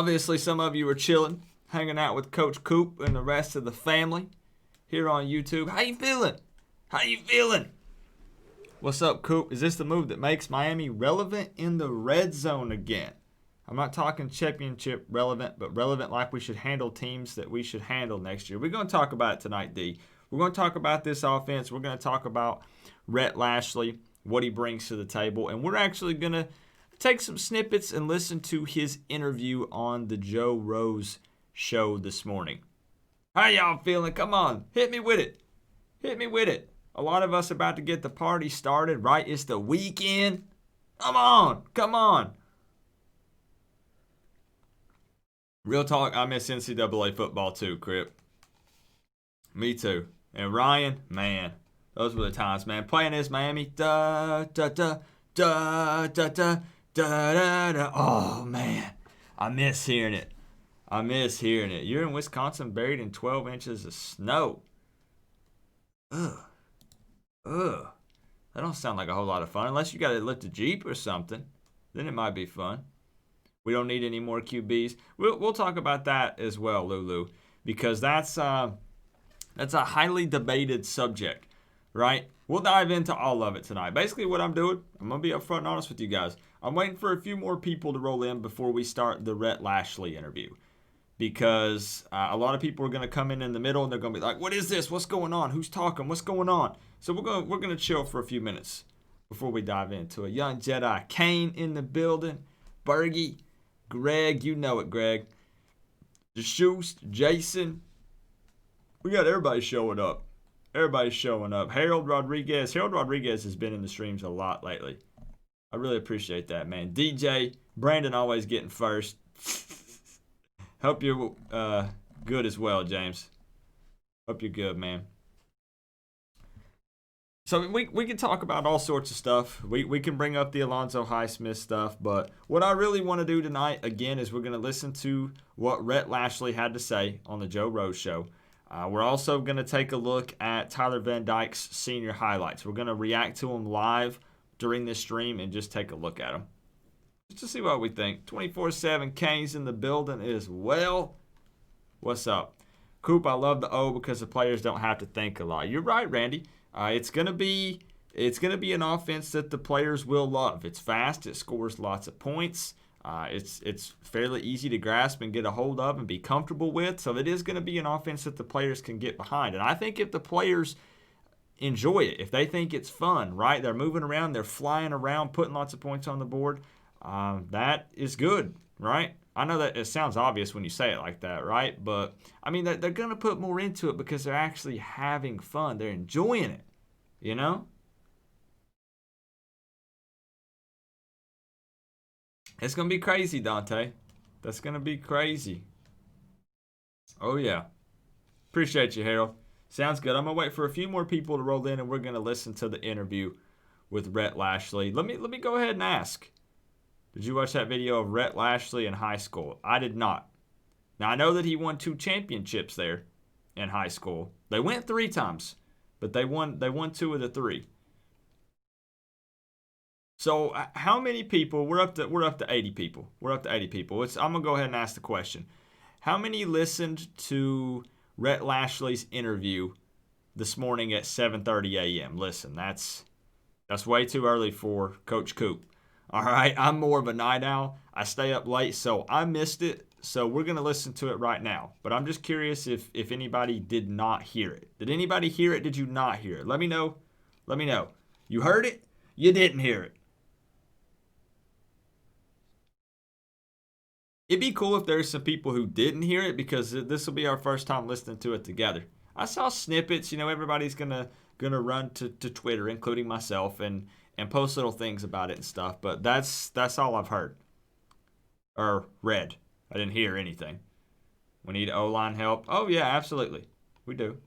Obviously, some of you are chilling, hanging out with Coach Coop and the rest of the family here on YouTube. How you feeling? How you feeling? What's up, Coop? Is this the move that makes Miami relevant in the red zone again? I'm not talking championship relevant, but relevant like we should handle teams that we should handle next year. We're going to talk about it tonight, D. We're going to talk about this offense. We're going to talk about Rhett Lashlee, what he brings to the table, and we're actually going to take some snippets and listen to his interview on the Joe Rose show this morning. How y'all feeling? Come on, hit me with it. Hit me with it. A lot of us about to get the party started, right? It's the weekend. Come on, come on. Real talk, I miss NCAA football too, Crip. Me too. And Ryan, man, those were the times, man. Playing this Miami, da da da da da da. Da, da, da. Oh, man. I miss hearing it. I miss hearing it. You're in Wisconsin buried in 12 inches of snow. Ugh. Ugh. That don't sound like a whole lot of fun. Unless you got to lift a Jeep or something. Then it might be fun. We don't need any more QBs. We'll talk about that as well, Lulu. Because that's a highly debated subject, right? We'll dive into all of it tonight. Basically what I'm doing, I'm going to be upfront and honest with you guys. I'm waiting for a few more people to roll in before we start the Rhett Lashlee interview. Because a lot of people are going to come in the middle and they're going to be like, what is this? What's going on? Who's talking? What's going on? So we're going to chill for a few minutes before we dive into it. Young Jedi Kane in the building. Bergie. Greg. You know it, Greg. DeShoust. Jason. We got everybody showing up. Everybody's showing up. Harold Rodriguez. Harold Rodriguez has been in the streams a lot lately. I really appreciate that, man. DJ, Brandon always getting first. Hope you're good as well, James. Hope you're good, man. So we can talk about all sorts of stuff. We can bring up the Alonzo Highsmith stuff, but what I really want to do tonight, again, is we're going to listen to what Rhett Lashlee had to say on the Joe Rose show. We're also going to take a look at Tyler Van Dyke's senior highlights. We're going to react to them live during this stream and just take a look at them. Just to see what we think. 24/7 Kane's in the building as well. What's up? Coop, I love the O because the players don't have to think a lot. You're right, Randy. It's gonna be an offense that the players will love. It's fast. It scores lots of points. It's fairly easy to grasp and get a hold of and be comfortable with. So it is going to be an offense that the players can get behind. And I think if the players enjoy it, if they think it's fun, right? They're moving around, they're flying around, putting lots of points on the board. That is good, right? I know that it sounds obvious when you say it like that, right? But, I mean, they're going to put more into it because they're actually having fun. They're enjoying it, you know? It's going to be crazy, Dante. That's going to be crazy. Oh, yeah. Appreciate you, Harold. Sounds good. I'm going to wait for a few more people to roll in, and we're going to listen to the interview with Rhett Lashlee. Let me go ahead and ask. Did you watch that video of Rhett Lashlee in high school? I did not. Now, I know that he won 2 championships there in high school. They went 3 times, but they won 2 of the 3. So, how many people? We're up to 80 people. We're up to 80 people. I'm going to go ahead and ask the question. How many listened to Rhett Lashlee's interview this morning at 7:30 a.m.? Listen, that's way too early for Coach Coop. All right, I'm more of a night owl. I stay up late, so I missed it. So we're going to listen to it right now. But I'm just curious if anybody did not hear it. Did anybody hear it? Did you not hear it? Let me know. Let me know. You heard it? You didn't hear it. It'd be cool if there's some people who didn't hear it because this will be our first time listening to it together. I saw snippets. You know, everybody's gonna run to Twitter, including myself, and post little things about it and stuff. But that's all I've heard or read. I didn't hear anything. We need O-line help. Oh yeah, absolutely, we do.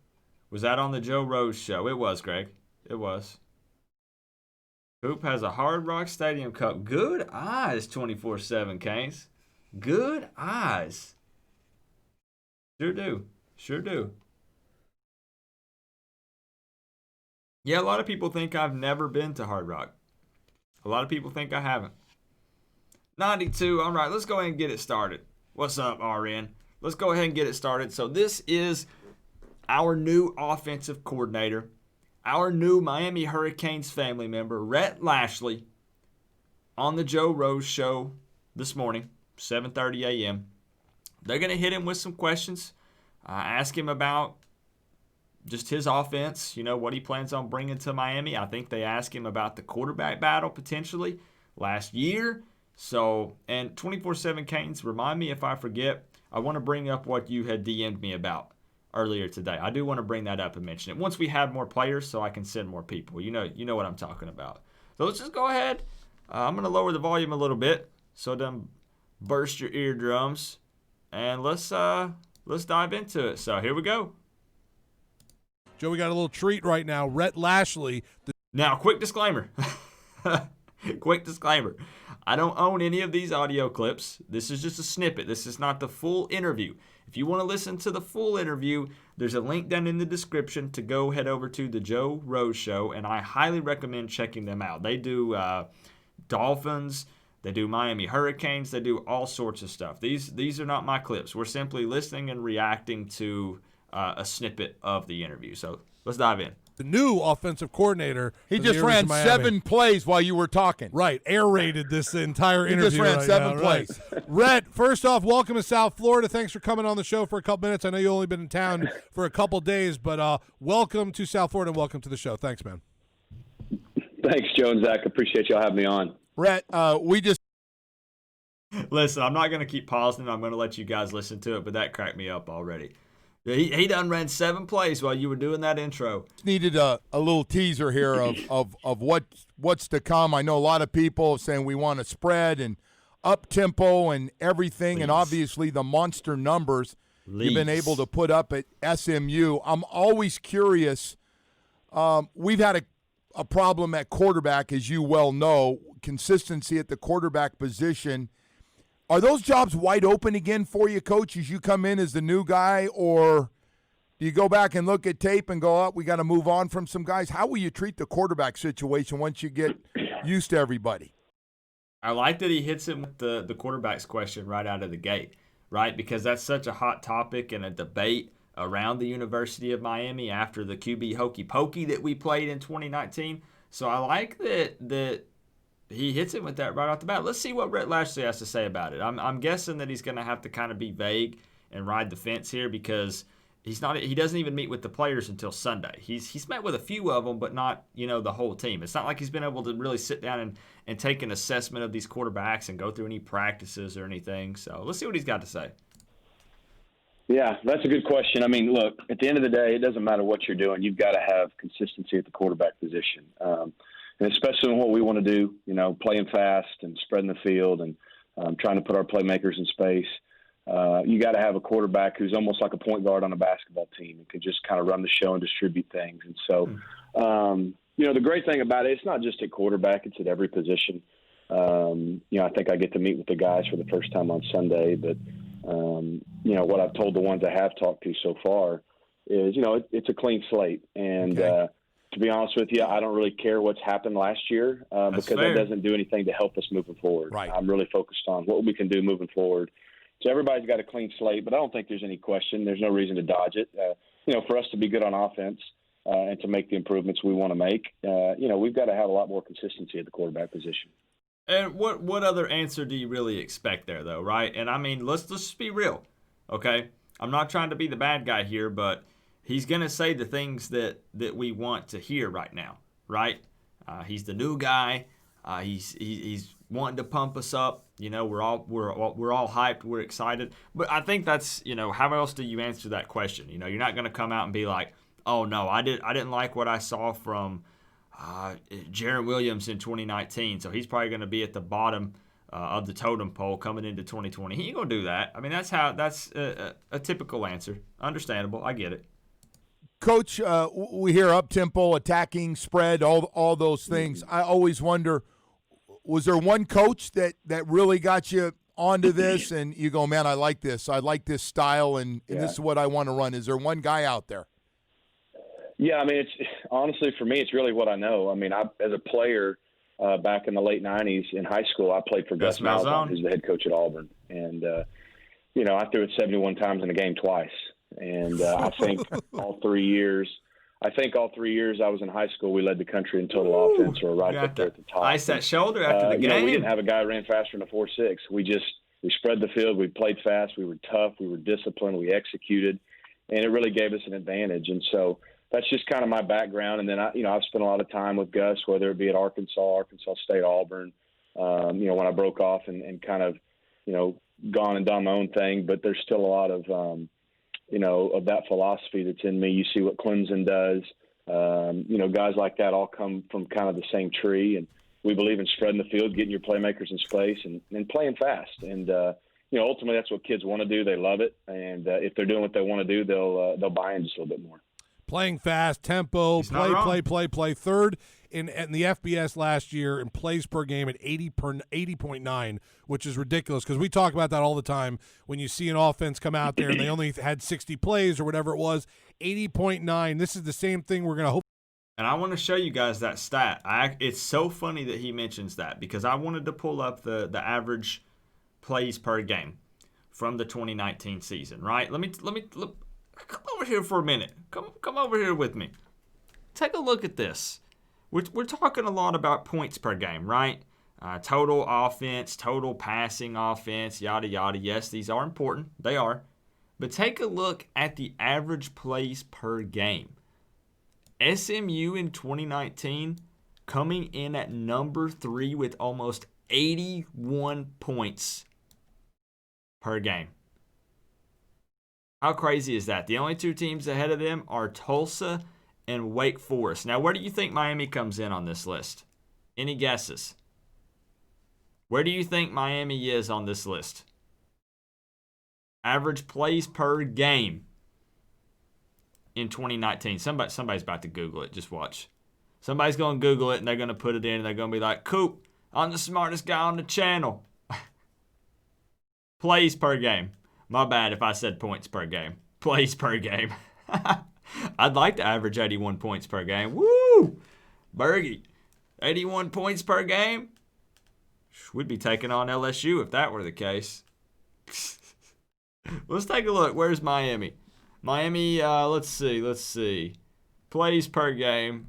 Was that on the Joe Rose show? It was, Greg. It was. Coop has a Hard Rock Stadium cup. Good eyes, 24/7 Canes. Good eyes. Sure do. Sure do. Yeah, a lot of people think I've never been to Hard Rock. A lot of people think I haven't. 92. All right, let's go ahead and get it started. What's up, RN? Let's go ahead and get it started. So this is our new offensive coordinator, our new Miami Hurricanes family member, Rhett Lashlee, on the Joe Rose Show this morning, 7:30 a.m. They're going to hit him with some questions, ask him about just his offense, what he plans on bringing to Miami. I think they asked him about the quarterback battle potentially last year. So, and 24/7 Canes, remind me if I forget, I want to bring up what you had DM'd me about earlier today. I do want to bring that up and mention it once we have more players so I can send more people. You know what I'm talking about. So let's just go ahead. I'm going to lower the volume a little bit so it doesn't burst your eardrums. And let's dive into it. So here we go. Joe, we got a little treat right now. Rhett Lashlee. Now, quick disclaimer. Quick disclaimer. I don't own any of these audio clips. This is just a snippet. This is not the full interview. If you want to listen to the full interview, there's a link down in the description to go head over to the Joe Rose Show, and I highly recommend checking them out. They do Dolphins, they do Miami Hurricanes, they do all sorts of stuff. These are not my clips. We're simply listening and reacting to a snippet of the interview. So let's dive in. The new offensive coordinator. He just ran 7 plays while you were talking. Right, air-rated this entire interview. He just ran right 7 now, plays. Right. Rhett, first off, welcome to South Florida. Thanks for coming on the show for a couple minutes. I know you've only been in town for a couple days, but welcome to South Florida and welcome to the show. Thanks, man. Thanks, Joe and Zach. Appreciate y'all having me on. Rhett, we just Listen, I'm not going to keep pausing. I'm going to let you guys listen to it, but that cracked me up already. He done ran 7 plays while you were doing that intro. needed a little teaser here of what's to come. I know a lot of people saying we want to spread and up-tempo and everything, and obviously the monster numbers you've been able to put up at SMU. I'm always curious. We've had a problem at quarterback, as you well know, consistency at the quarterback position. Are those jobs wide open again for you, Coach, as you come in as the new guy, or do you go back and look at tape and go, we got to move on from some guys? How will you treat the quarterback situation once you get used to everybody? I like that he hits him with the quarterback's question right out of the gate, right? Because that's such a hot topic and a debate around the University of Miami after the QB hokey pokey that we played in 2019. So I like that he hits it with that right off the bat. Let's see what Rhett Lashlee has to say about it. I'm guessing that he's going to have to kind of be vague and ride the fence here because he doesn't even meet with the players until Sunday. He's met with a few of them, but not the whole team. It's not like he's been able to really sit down and take an assessment of these quarterbacks and go through any practices or anything. So let's see what he's got to say. Yeah, that's a good question. I mean, look, at the end of the day, it doesn't matter what you're doing. You've got to have consistency at the quarterback position. And especially in what we want to do, playing fast and spreading the field and trying to put our playmakers in space. You got to have a quarterback who's almost like a point guard on a basketball team and can just kind of run the show and distribute things. And so, the great thing about it, it's not just at quarterback, it's at every position. I think I get to meet with the guys for the first time on Sunday, but, what I've told the ones I have talked to so far is, it's a clean slate. And, to be honest with you, I don't really care what's happened last year because that doesn't do anything to help us moving forward. Right. I'm really focused on what we can do moving forward. So everybody's got a clean slate, but I don't think there's any question. There's no reason to dodge it. For us to be good on offense and to make the improvements we want to make, we've got to have a lot more consistency at the quarterback position. And what other answer do you really expect there, though, right? And, I mean, let's just be real, okay? I'm not trying to be the bad guy here, but he's going to say the things that we want to hear right now, right? He's the new guy. He's wanting to pump us up. We're all hyped. We're excited. But I think that's, how else do you answer that question? You're not going to come out and be like, oh, no, I didn't like what I saw from Jaron Williams in 2019. So he's probably going to be at the bottom of the totem pole coming into 2020. He ain't going to do that. I mean, that's a typical answer. Understandable. I get it. Coach, we hear up-tempo, attacking, spread, all those things. I always wonder, was there one coach that really got you onto this and you go, man, I like this style, and this is what I want to run? Is there one guy out there? Yeah, I mean, it's honestly, for me, it's really what I know. I mean, as a player back in the late 90s in high school, I played for Gus Malzahn, who's the head coach at Auburn. And, I threw it 71 times in a game twice. And I think all 3 years I was in high school, we led the country in total offense, or right up there at the top. Ice that shoulder after the game. We didn't have a guy who ran faster than a 4.6. We spread the field. We played fast. We were tough. We were disciplined. We executed, and it really gave us an advantage. And so that's just kind of my background. And then I've spent a lot of time with Gus, whether it be at Arkansas State, Auburn. When I broke off and kind of, gone and done my own thing. But there's still a lot of of that philosophy that's in me. You see what Clemson does. Guys like that all come from kind of the same tree, and we believe in spreading the field, getting your playmakers in space, and playing fast. And ultimately, that's what kids want to do. They love it, and if they're doing what they want to do, they'll buy in just a little bit more. Playing fast, tempo, play. Third in the FBS last year in plays per game at 80.9, which is ridiculous because we talk about that all the time. When you see an offense come out there and they only had 60 plays or whatever it was, 80.9. This is the same thing we're going to hope. And I want to show you guys that stat. It's so funny that he mentions that because I wanted to pull up the average plays per game from the 2019 season, right? Let me look. Come over here for a minute. Come over here with me. Take a look at this. We're talking a lot about points per game, right? Total offense, total passing offense, yada, yada. Yes, these are important. They are. But take a look at the average plays per game. SMU in 2019 coming in at number 3 with almost 81 points per game. How crazy is that? The only 2 teams ahead of them are Tulsa and Wake Forest. Now, where do you think Miami comes in on this list? Any guesses? Where do you think Miami is on this list? Average plays per game in 2019. Somebody's about to Google it. Just watch. Somebody's going to Google it, and they're going to put it in, and they're going to be like, Coop, I'm the smartest guy on the channel. Plays per game. My bad if I said points per game. Plays per game. I'd like to average 81 points per game. Woo! Bergie, 81 points per game? We'd be taking on LSU if that were the case. Let's take a look. Where's Miami? Miami, let's see. Plays per game.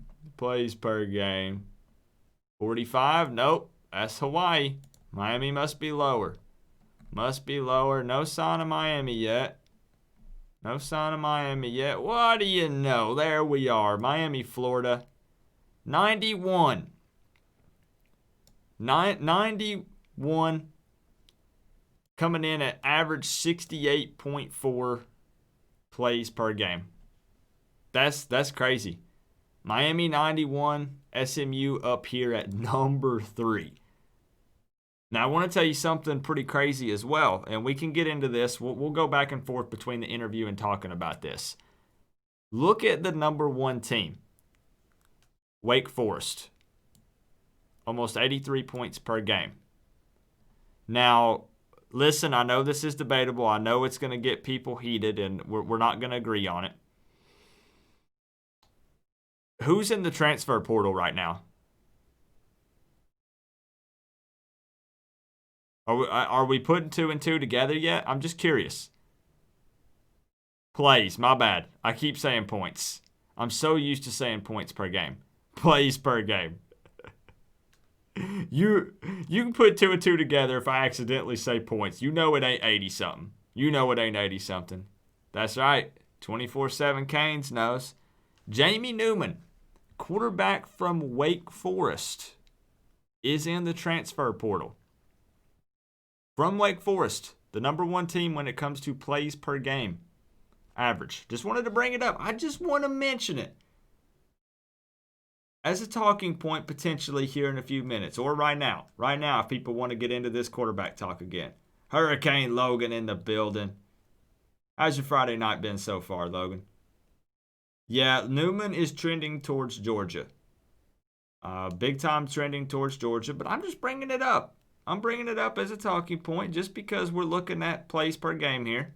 45? Nope. That's Hawaii. Miami must be lower. No sign of Miami yet. What do you know? There we are. Miami, Florida. 91. 91 coming in at average 68.4 plays per game. That's crazy. Miami 91, SMU up here at number 3. Now, I want to tell you something pretty crazy as well, and we can get into this. We'll go back and forth between the interview and talking about this. Look at the number 1 team, Wake Forest. Almost 83 points per game. Now, listen, I know this is debatable. I know it's going to get people heated, and we're not going to agree on it. Who's in the transfer portal right now? Are we putting 2 and 2 together yet? I'm just curious. Plays, my bad. I keep saying points. I'm so used to saying points per game. Plays per game. You can put 2 and 2 together if I accidentally say points. You know it ain't 80-something. That's right. 24/7 Canes knows. Jamie Newman, quarterback from Wake Forest, is in the transfer portal. From Wake Forest, the number 1 team when it comes to plays per game. Average. Just wanted to bring it up. I just want to mention it as a talking point potentially here in a few minutes or right now. Right now, if people want to get into this quarterback talk again. Hurricane Logan in the building. How's your Friday night been so far, Logan? Yeah, Newman is trending towards Georgia. Big time trending towards Georgia, but I'm just bringing it up. I'm bringing it up as a talking point just because we're looking at plays per game here.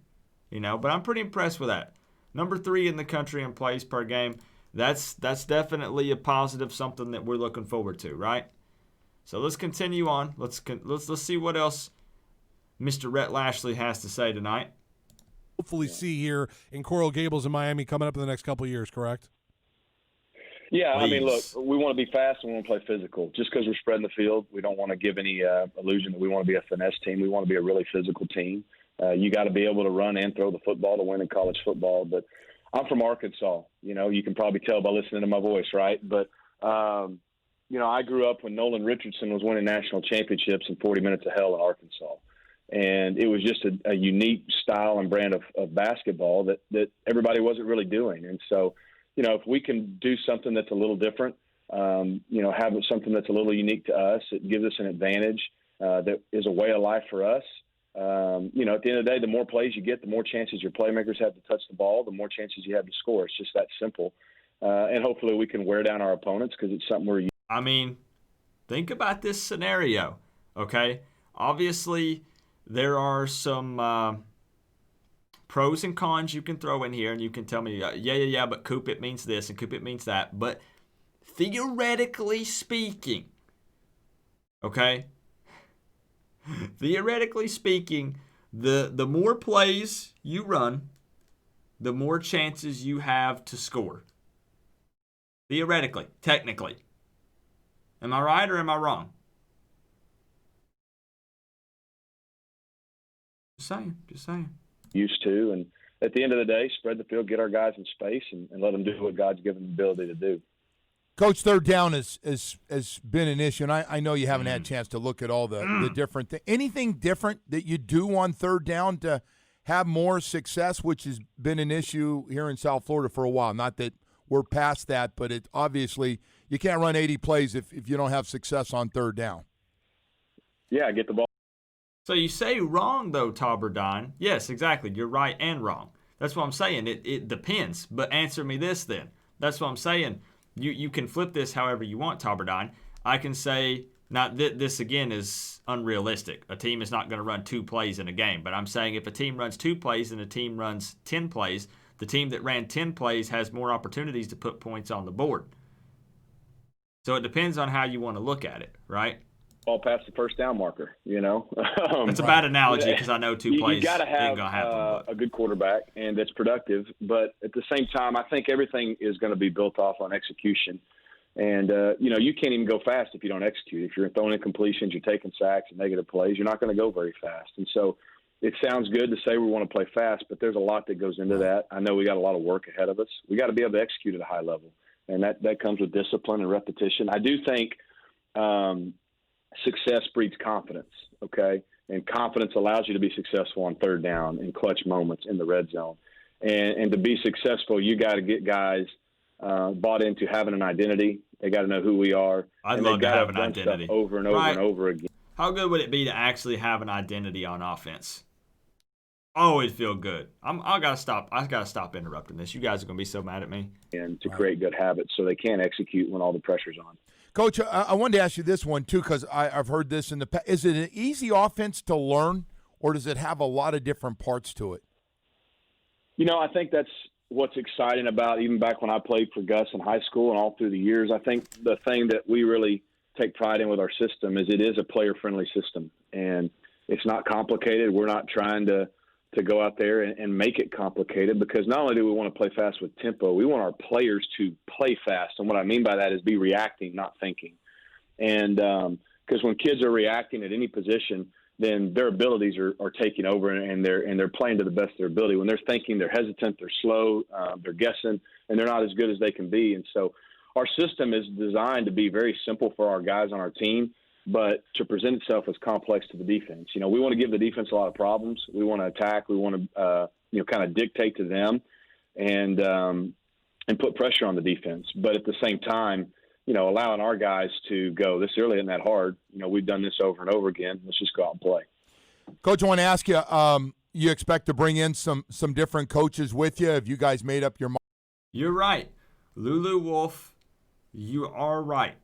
But I'm pretty impressed with that. Number 3 in the country in plays per game. That's definitely a positive, something that we're looking forward to, right? So let's continue on. Let's see what else Mr. Rhett Lashlee has to say tonight. Hopefully see here in Coral Gables in Miami coming up in the next couple of years, correct? Yeah, Please. I mean, look, we want to be fast and we want to play physical. Just because we're spreading the field, we don't want to give any illusion that we want to be a finesse team. We want to be a really physical team. You got to be able to run and throw the football to win in college football. But I'm from Arkansas. You can probably tell by listening to my voice, right? But, I grew up when Nolan Richardson was winning national championships in 40 Minutes of Hell in Arkansas. And it was just a unique style and brand of basketball that everybody wasn't really doing. And so, if we can do something that's a little different, have something that's a little unique to us, it gives us an advantage that is a way of life for us. At the end of the day, the more plays you get, the more chances your playmakers have to touch the ball, the more chances you have to score. It's just that simple. And hopefully we can wear down our opponents because it's something we're used to. I mean, think about this scenario, okay? Obviously, there are some pros and cons you can throw in here, and you can tell me, yeah, but Coop, it means this, and Coop, it means that. But theoretically speaking, okay? Theoretically speaking, the more plays you run, the more chances you have to score. Theoretically, technically. Am I right or am I wrong? Just saying. Used to, and at the end of the day, spread the field, get our guys in space, and let them do what God's given them the ability to do. Coach, third down has been an issue, and I know you haven't had a chance to look at all the different things. Anything different that you do on third down to have more success, which has been an issue here in South Florida for a while? Not that we're past that, but it obviously you can't run 80 plays if you don't have success on third down. Yeah, get the ball. So you say wrong, though, Tabardine. Yes, exactly. You're right and wrong. That's what I'm saying. It depends. But answer me this then. That's what I'm saying. You can flip this however you want, Tabardine. I can say, now this again is unrealistic. A team is not going to run 2 plays in a game. But I'm saying if a team runs 2 plays and a team runs 10 plays, the team that ran 10 plays has more opportunities to put points on the board. So it depends on how you want to look at it, right? All past the first down marker, That's a bad analogy because I know 2 plays you got to have ain't gonna happen, a good quarterback and that's productive. But at the same time, I think everything is going to be built off on execution. And, you can't even go fast if you don't execute. If you're throwing incompletions, you're taking sacks and negative plays, you're not going to go very fast. And so it sounds good to say we want to play fast, but there's a lot that goes into that. I know we got a lot of work ahead of us. We got to be able to execute at a high level. And that comes with discipline and repetition. I do think success breeds confidence, okay? And confidence allows you to be successful on third down in clutch moments in the red zone. And to be successful, you got to get guys bought into having an identity. They got to know who we are. I'd love to have an identity. Over and over and over again. How good would it be to actually have an identity on offense? Oh, it'd feel good. I gotta stop interrupting this. You guys are gonna be so mad at me. And to create good habits so they can execute when all the pressure's on. Coach, I wanted to ask you this one too because I've heard this in the past. Is it an easy offense to learn, or does it have a lot of different parts to it? I think that's what's exciting about even back when I played for Gus in high school and all through the years. I think the thing that we really take pride in with our system is it is a player-friendly system, and it's not complicated. We're not trying to go out there and make it complicated because not only do we want to play fast with tempo, we want our players to play fast. And what I mean by that is be reacting, not thinking. And because when kids are reacting at any position, then their abilities are taking over and they're playing to the best of their ability. When they're thinking, they're hesitant, they're slow, they're guessing, and they're not as good as they can be. And so our system is designed to be very simple for our guys on our team, but to present itself as complex to the defense. We want to give the defense a lot of problems. We want to attack. We want to, kind of dictate to them and put pressure on the defense. But at the same time, allowing our guys to go, this really isn't that hard. We've done this over and over again. Let's just go out and play. Coach, I want to ask you, you expect to bring in some different coaches with you? Have you guys made up your mind? You're right. Lulu Wolf, you are right.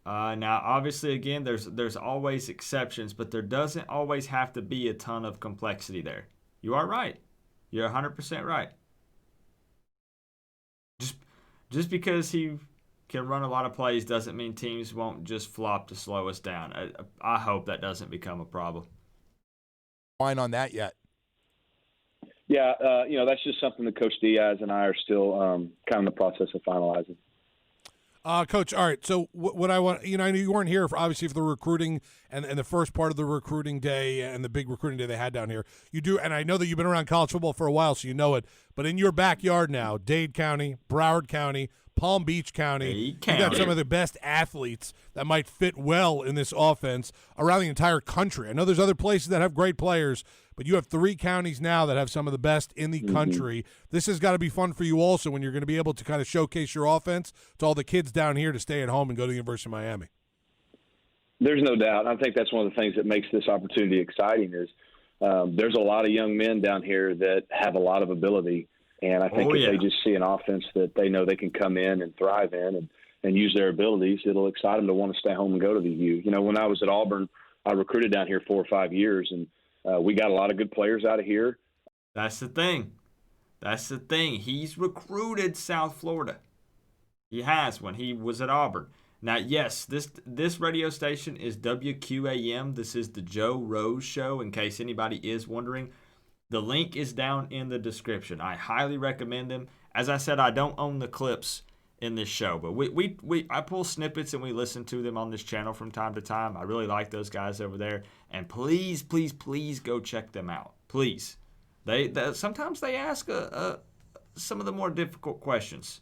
Now, obviously, again, there's always exceptions, but there doesn't always have to be a ton of complexity there. You are right. You're 100% right. Just because he can run a lot of plays doesn't mean teams won't just flop to slow us down. I hope that doesn't become a problem. line on that yet? Yeah, that's just something that Coach Diaz and I are still kind of in the process of finalizing. Coach, all right, so what I want, I know you weren't here, obviously, for the recruiting and the first part of the recruiting day and the big recruiting day they had down here. You do, and I know that you've been around college football for a while, so you know it, but in your backyard now, Dade County, Broward County, Palm Beach County, you got some of the best athletes that might fit well in this offense around the entire country. I know there's other places that have great players, but you have 3 counties now that have some of the best in the country. This has got to be fun for you also when you're going to be able to kind of showcase your offense to all the kids down here to stay at home and go to the University of Miami. There's no doubt. I think that's one of the things that makes this opportunity exciting is there's a lot of young men down here that have a lot of ability. And I think if they just see an offense that they know they can come in and thrive in and use their abilities, it'll excite them to want to stay home and go to the U. When I was at Auburn, I recruited down here 4 or 5 years, and we got a lot of good players out of here. That's the thing. He's recruited South Florida. He has when he was at Auburn. Now, yes, this radio station is WQAM. This is the Joe Rose Show, in case anybody is wondering. The link is down in the description. I highly recommend them. As I said, I don't own the clips in this show, but I pull snippets and we listen to them on this channel from time to time. I really like those guys over there, and please, please, please go check them out. Please, they sometimes they ask some of the more difficult questions.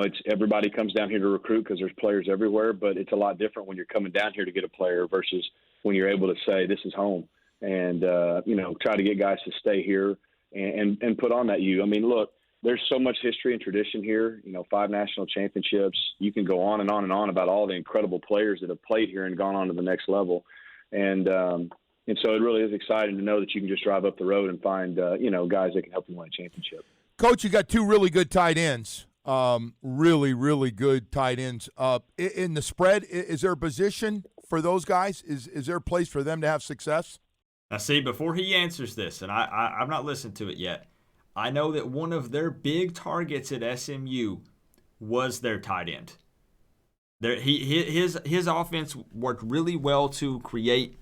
It's everybody comes down here to recruit because there's players everywhere, but it's a lot different when you're coming down here to get a player versus when you're able to say this is home and try to get guys to stay here and put on that U. I mean, look, there's so much history and tradition here, 5 national championships. You can go on and on and on about all the incredible players that have played here and gone on to the next level. And so it really is exciting to know that you can just drive up the road and find, guys that can help you win a championship. Coach, you got 2 really good tight ends, really, really good tight ends. In the spread, is there a position for those guys? Is there a place for them to have success? Now, see, before he answers this, and I've not listened to it yet, I know that one of their big targets at SMU was their tight end. His offense worked really well to create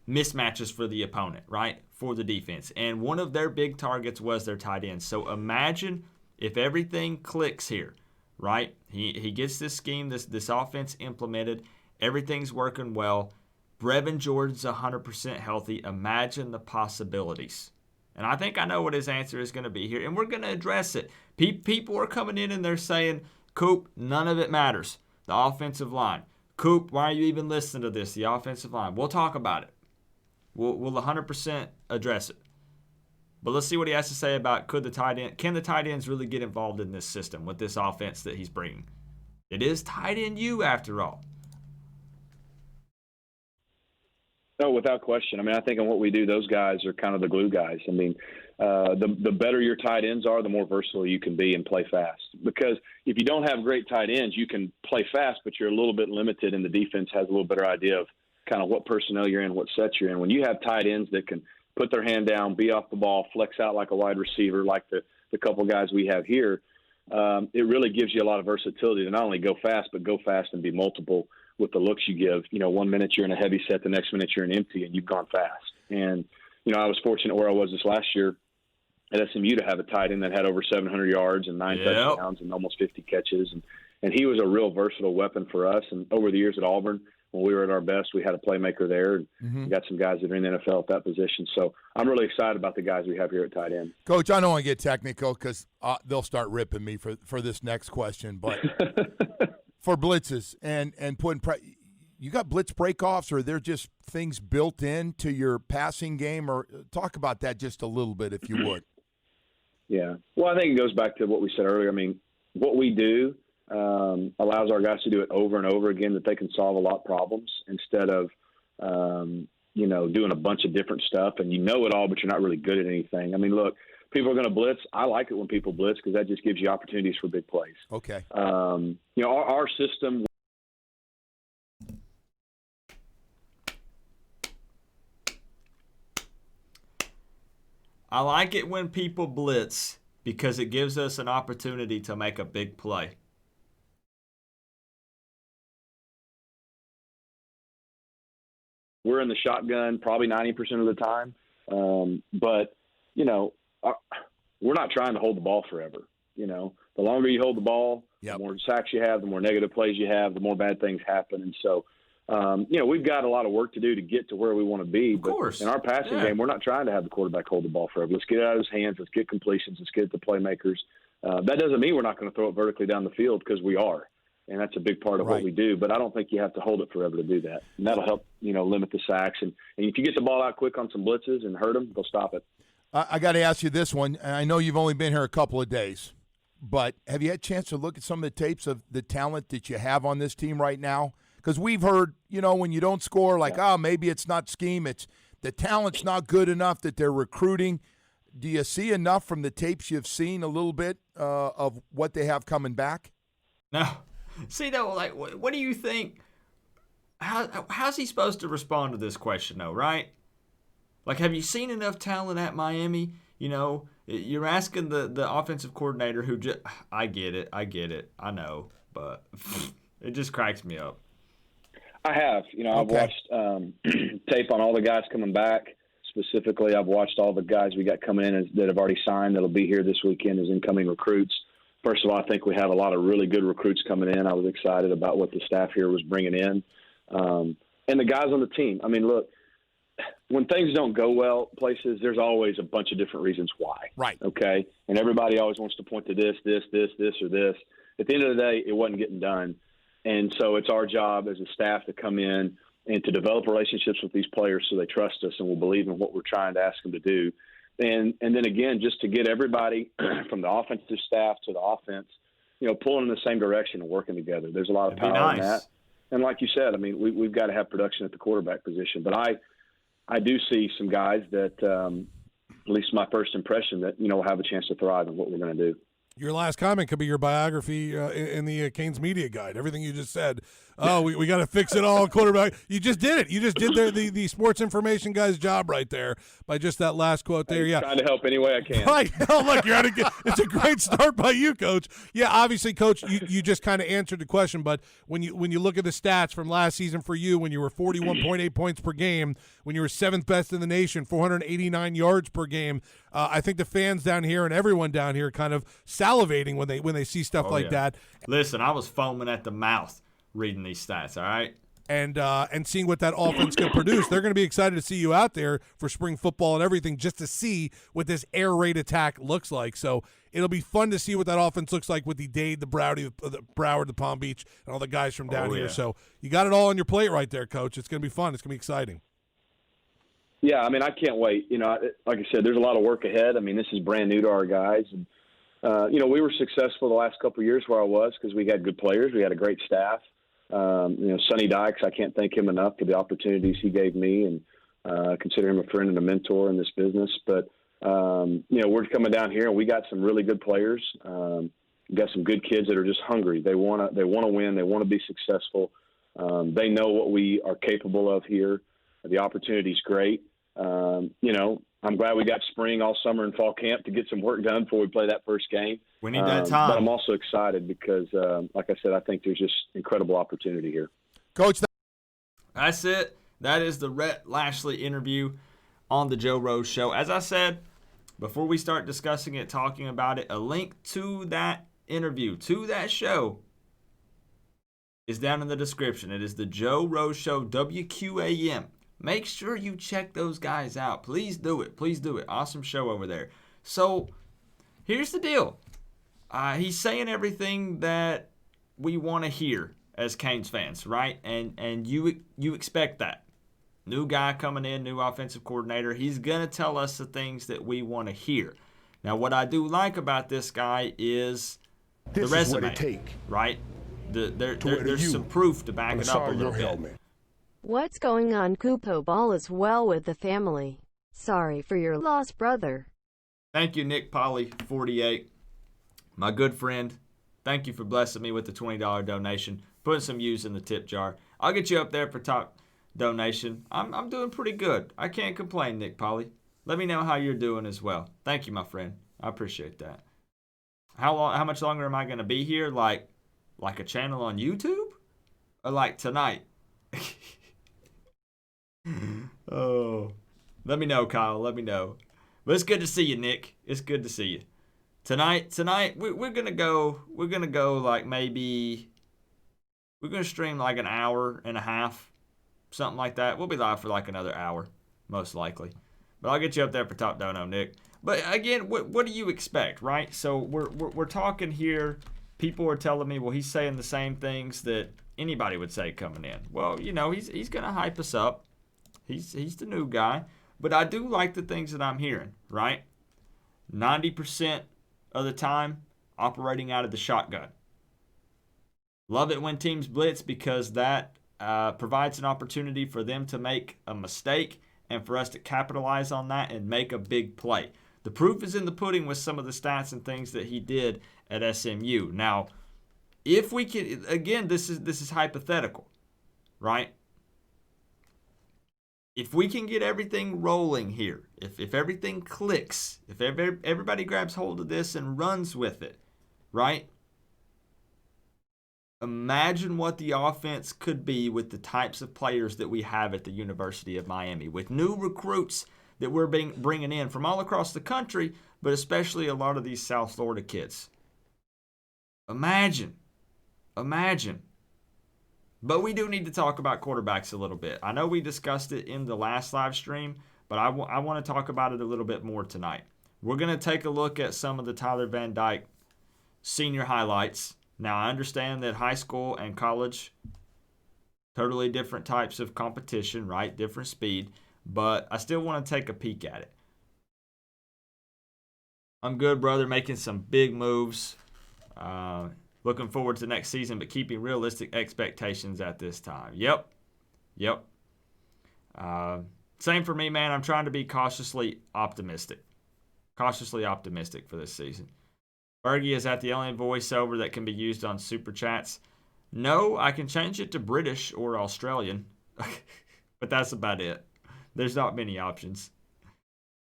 mismatches for the opponent, right, for the defense. And one of their big targets was their tight end. So imagine if everything clicks here, right? He gets this scheme, this offense implemented, everything's working well. Brevin Jordan's 100% healthy. Imagine the possibilities. And I think I know what his answer is going to be here, and we're going to address it. People are coming in and they're saying, Coop, none of it matters. The offensive line. Coop, why are you even listening to this? The offensive line. We'll talk about it. We'll 100% address it. But let's see what he has to say about can the tight ends really get involved in this system with this offense that he's bringing? It is tight end U after all. No, without question. I mean, I think in what we do, those guys are kind of the glue guys. I mean, the better your tight ends are, the more versatile you can be and play fast. Because if you don't have great tight ends, you can play fast, but you're a little bit limited, and the defense has a little better idea of kind of what personnel you're in, what sets you're in. When you have tight ends that can put their hand down, be off the ball, flex out like a wide receiver, like the couple guys we have here, it really gives you a lot of versatility to not only go fast, but go fast and be multiple with the looks you give. 1 minute you're in a heavy set, the next minute you're in empty, and you've gone fast. And, I was fortunate where I was this last year at SMU to have a tight end that had over 700 yards and 9 touchdowns and almost 50 catches. And he was a real versatile weapon for us. And over the years at Auburn, when we were at our best, we had a playmaker there, and we got some guys that are in the NFL at that position. So I'm really excited about the guys we have here at tight end. Coach, I don't want to get technical because they'll start ripping me for this next question. But for blitzes and putting you got blitz breakoffs, or they're just things built into your passing game? Or talk about that just a little bit, if you would. Yeah. Well, I think it goes back to what we said earlier. I mean, what we do allows our guys to do it over and over again, that they can solve a lot of problems instead of, doing a bunch of different stuff and it all, but you're not really good at anything. I mean, look, people are going to blitz. I like it when people blitz because that just gives you opportunities for big plays. Okay. Our system. I like it when people blitz because it gives us an opportunity to make a big play. prefer in the shotgun probably 90% of the time. But, you know, we're not trying to hold the ball forever. You know, the longer you hold the ball, the more sacks you have, the more negative plays you have, the more bad things happen. And so, you know, we've got a lot of work to do to get to where we want to be. Of course. In our passing game, we're not trying to have the quarterback hold the ball forever. Let's get it out of his hands. Let's get completions. Let's get it to playmakers. That doesn't mean we're not going to throw it vertically down the field, because we are. And that's a big part of what we do. But I don't think you have to hold it forever to do that. And that'll help, you know, limit the sacks. And if you get the ball out quick on some blitzes and hurt them, they'll stop it. I got to ask you this one. I know you've only been here a couple of days, but have you had a chance to look at some of the tapes of the talent that you have on this team right now? Because we've heard, you know, when you don't score, like, maybe it's not scheme. It's the talent's not good enough that they're recruiting. Do you see enough from the tapes you've seen a little bit of what they have coming back? No. See, though, like, what do you think? How's he supposed to respond to this question, though, right? Like, have you seen enough talent at Miami? You know, you're asking the offensive coordinator who just – I get it, I know, but it just cracks me up. I have. You know, I've watched tape on all the guys coming back. Specifically, I've watched all the guys we got coming in that have already signed that'll be here this weekend as incoming recruits. First of all, I think we have a lot of really good recruits coming in. I was excited about what the staff here was bringing in. And the guys on the team. I mean, look, when things don't go well places, there's always a bunch of different reasons why. Right. Okay? And everybody always wants to point to this, or this. At the end of the day, it wasn't getting done. And so it's our job as a staff to come in and to develop relationships with these players so they trust us and will believe in what we're trying to ask them to do. And then, again, just to get everybody from the offensive staff to the offense, you know, pulling in the same direction and working together. There's a lot of power in that. And like you said, I mean, we've got to have production at the quarterback position. But I do see some guys that, at least my first impression, that, you know, will have a chance to thrive in what we're going to do. Your last comment could be your biography in the Canes Media Guide. Everything you just said. Oh, we got to fix it all, quarterback. You just did it. You just did the sports information guy's job right there by just that last quote there. I'm trying to help any way I can. Right. Oh, look, you're it's a great start by you, Coach. Yeah, obviously, Coach, you just kind of answered the question. But when you look at the stats from last season for you, when you were 41.8 points per game, when you were seventh best in the nation, 489 yards per game, I think the fans down here and everyone down here kind of salivating when they see stuff like that. Listen, I was foaming at the mouth reading these stats, all right? And seeing what that offense can produce. They're going to be excited to see you out there for spring football and everything, just to see what this air raid attack looks like. So it'll be fun to see what that offense looks like with the Dade, the Broward, the Palm Beach, and all the guys from down here. So you got it all on your plate right there, Coach. It's going to be fun. It's going to be exciting. Yeah, I mean, I can't wait. You know, like I said, there's a lot of work ahead. I mean, this is brand new to our guys. And, you know, we were successful the last couple of years where I was because we had good players. We had a great staff. You know, Sonny Dykes, I can't thank him enough for the opportunities he gave me, and consider him a friend and a mentor in this business. But, you know, we're coming down here and we got some really good players. We got some good kids that are just hungry. They want to win. They want to be successful. They know what we are capable of here. The opportunity's great. You know, I'm glad we got spring all summer and fall camp to get some work done before we play that first game. We need that time. But I'm also excited because, like I said, I think there's just incredible opportunity here. Coach, that's it. That is the Rhett Lashlee interview on the Joe Rose Show. As I said, before we start discussing it, talking about it, a link to that interview, to that show, is down in the description. It is the Joe Rose Show, WQAM. Make sure you check those guys out. Please do it. Please do it. Awesome show over there. So here's the deal. He's saying everything that we want to hear as Canes fans, right? And you expect that. New guy coming in, new offensive coordinator. He's going to tell us the things that we want to hear. Now, what I do like about this guy is the resume, right? There's some proof to back it up a little bit. What's going on, Kupo? All is well with the family. Sorry for your loss, brother. Thank you, Nick Polly, 48. My good friend, thank you for blessing me with the $20 donation. Putting some U's in the tip jar. I'll get you up there for top donation. I'm doing pretty good. I can't complain, Nick Polly. Let me know how you're doing as well. Thank you, my friend. I appreciate that. How much longer am I going to be here? Like a channel on YouTube? Or like tonight? Oh, let me know, Kyle. Let me know. But it's good to see you, Nick. It's good to see you. Tonight, we're gonna go. We're gonna go like maybe. We're gonna stream like an hour and a half, something like that. We'll be live for like another hour, most likely. But I'll get you up there for Top Dono, Nick. But again, what do you expect, right? So we're talking here. People are telling me, well, he's saying the same things that anybody would say coming in. Well, he's gonna hype us up. He's the new guy. But I do like the things that I'm hearing, right? 90% of the time, operating out of the shotgun. Love it when teams blitz because that provides an opportunity for them to make a mistake and for us to capitalize on that and make a big play. The proof is in the pudding with some of the stats and things that he did at SMU. Now, if we can, again, this is hypothetical, right? If we can get everything rolling here, if everything clicks, if everybody grabs hold of this and runs with it, right? Imagine what the offense could be with the types of players that we have at the University of Miami, with new recruits that we're bringing in from all across the country, but especially a lot of these South Florida kids. Imagine. But we do need to talk about quarterbacks a little bit. I know we discussed it in the last live stream, but I want to talk about it a little bit more tonight. We're going to take a look at some of the Tyler Van Dyke senior highlights. Now, I understand that high school and college, totally different types of competition, right? Different speed, but I still want to take a peek at it. I'm good, brother, making some big moves. Looking forward to next season, but keeping realistic expectations at this time. Yep. Same for me, man. I'm trying to be cautiously optimistic for this season. Fergie, is that the only voiceover that can be used on Super Chats? No, I can change it to British or Australian, but that's about it. There's not many options.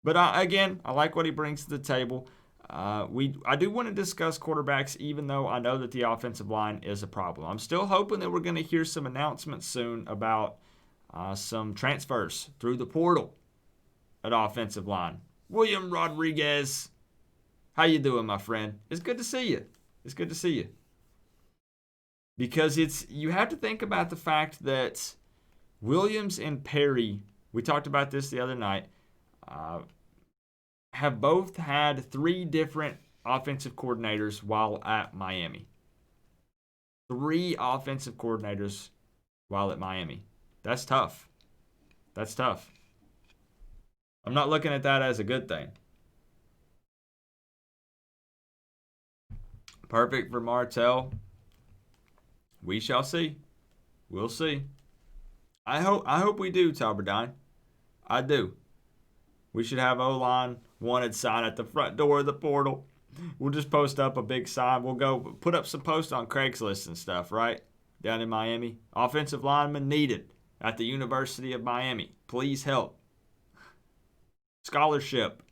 But again, I like what he brings to the table. I do want to discuss quarterbacks, even though I know that the offensive line is a problem. I'm still hoping that we're going to hear some announcements soon about some transfers through the portal at offensive line. William Rodriguez, how you doing, my friend? It's good to see you. Because you have to think about the fact that Williams and Perry, we talked about this the other night, have both had 3 different offensive coordinators while at Miami. 3 offensive coordinators while at Miami. That's tough. I'm not looking at that as a good thing. Perfect for Martell. We shall see. We'll see. I hope we do, Talberdine. I do. We should have O-line wanted sign at the front door of the portal. We'll just post up a big sign. We'll go put up some posts on Craigslist and stuff, right? Down in Miami. Offensive lineman needed at the University of Miami. Please help. Scholarship.